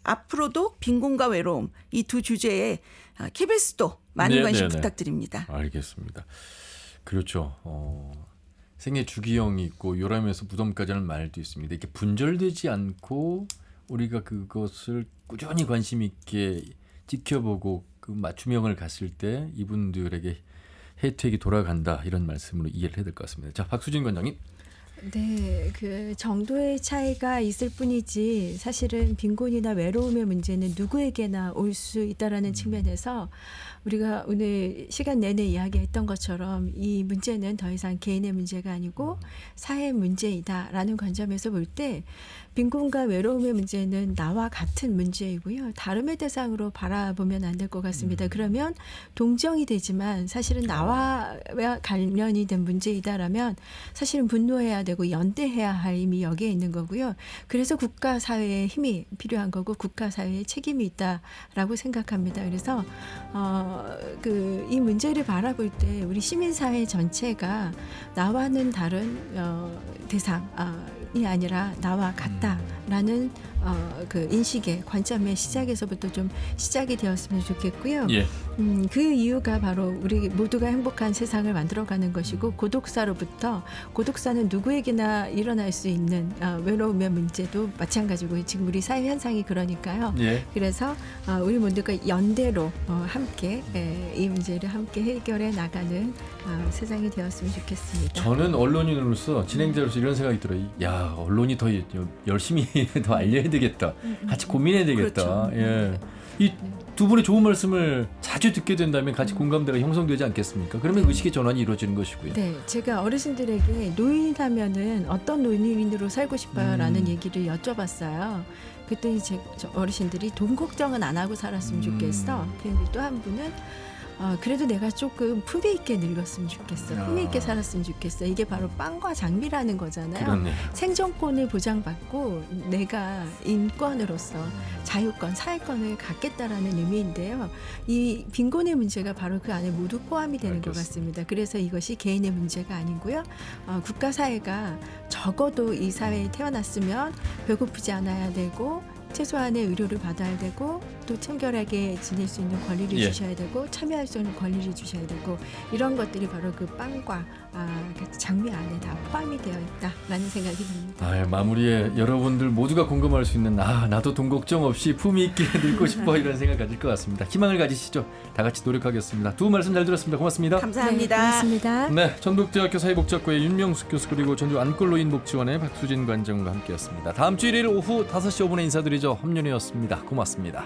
앞으로도 빈곤과 외로움 이 두 주제에 KBS도 많은 관심 부탁드립니다. 알겠습니다. 그렇죠. 생애 주기형이 있고 요람에서 무덤까지는 말도 있습니다. 이렇게 분절되지 않고 우리가 그것을 꾸준히 관심 있게 지켜보고 그 맞춤형을 갔을 때 이분들에게 혜택이 돌아간다 이런 말씀으로 이해를 해야 될 것 같습니다. 자, 박수진 관장님. 네, 그 정도의 차이가 있을 뿐이지 사실은 빈곤이나 외로움의 문제는 누구에게나 올 수 있다라는 측면에서 우리가 오늘 시간 내내 이야기했던 것처럼 이 문제는 더 이상 개인의 문제가 아니고 사회 문제이다라는 관점에서 볼 때 빈곤과 외로움의 문제는 나와 같은 문제이고요. 다름의 대상으로 바라보면 안 될 것 같습니다. 그러면 동정이 되지만 사실은 나와 관련이 된 문제이다라면 사실은 분노해야 되고 연대해야 할 힘이 여기에 있는 거고요. 그래서 국가 사회의 힘이 필요한 거고 국가 사회의 책임이 있다라고 생각합니다. 그래서 이 문제를 바라볼 때 우리 시민사회 전체가 나와는 다른 대상이 아니라 나와 같다라는 그 인식의 관점의 시작에서부터 좀 시작이 되었으면 좋겠고요. 그 이유가 바로 우리 모두가 행복한 세상을 만들어가는 것이고 고독사로부터 고독사는 누구에게나 일어날 수 있는 외로움의 문제도 마찬가지고 지금 우리 사회 현상이 그러니까요. 그래서 우리 모두가 연대로 함께 이 문제를 함께 해결해 나가는 세상이 되었으면 좋겠습니다. 저는 언론인으로서 진행자로서 이런 생각이 들어요. 야, 언론이 더 열심히 더 알려야 되겠다. 같이 고민해야 되겠다. 그렇죠. 이 두 분의 좋은 말씀을 자주 듣게 된다면 같이 공감대가 형성되지 않겠습니까? 그러면 의식의 전환이 이루어지는 것이고요. 네, 제가 어르신들에게 노인하면은 어떤 노인으로 살고 싶어요라는 얘기를 여쭤봤어요. 그랬더니 어르신들이 돈 걱정은 안 하고 살았으면 좋겠어. 그런데 또 한 분은 그래도 내가 조금 품위 있게 늙었으면 좋겠어. 품위 있게 살았으면 좋겠어. 이게 바로 빵과 장미라는 거잖아요. 그렇네요. 생존권을 보장받고 내가 인권으로서 자유권, 사회권을 갖겠다라는 의미인데요. 이 빈곤의 문제가 바로 그 안에 모두 포함이 되는 것 같습니다. 그래서 이것이 개인의 문제가 아니고요. 국가 사회가 적어도 이 사회에 태어났으면 배고프지 않아야 되고 최소한의 의료를 받아야 되고 또 청결하게 지낼 수 있는 권리를 예. 주셔야 되고 참여할 수 있는 권리를 주셔야 되고 이런 것들이 바로 그 빵과 그 장미 안에 다 포함이 되어 있다라는 생각이 듭니다. 마무리에 여러분들 모두가 공감할 수 있는 나도 돈 걱정 없이 품위 있게 늙고 싶어 이런 생각 가질 것 같습니다. 희망을 가지시죠. 다 같이 노력하겠습니다. 두 분 말씀 잘 들었습니다. 고맙습니다. 감사합니다. 네, 고맙습니다. 네, 전북대학교 사회복지학과의 윤명숙 교수 그리고 전주 안골노인복지원의 박수진 관장과 함께했습니다. 다음 주 일요일 오후 5시 5분에 인사드리죠. 함윤이었습니다. 고맙습니다.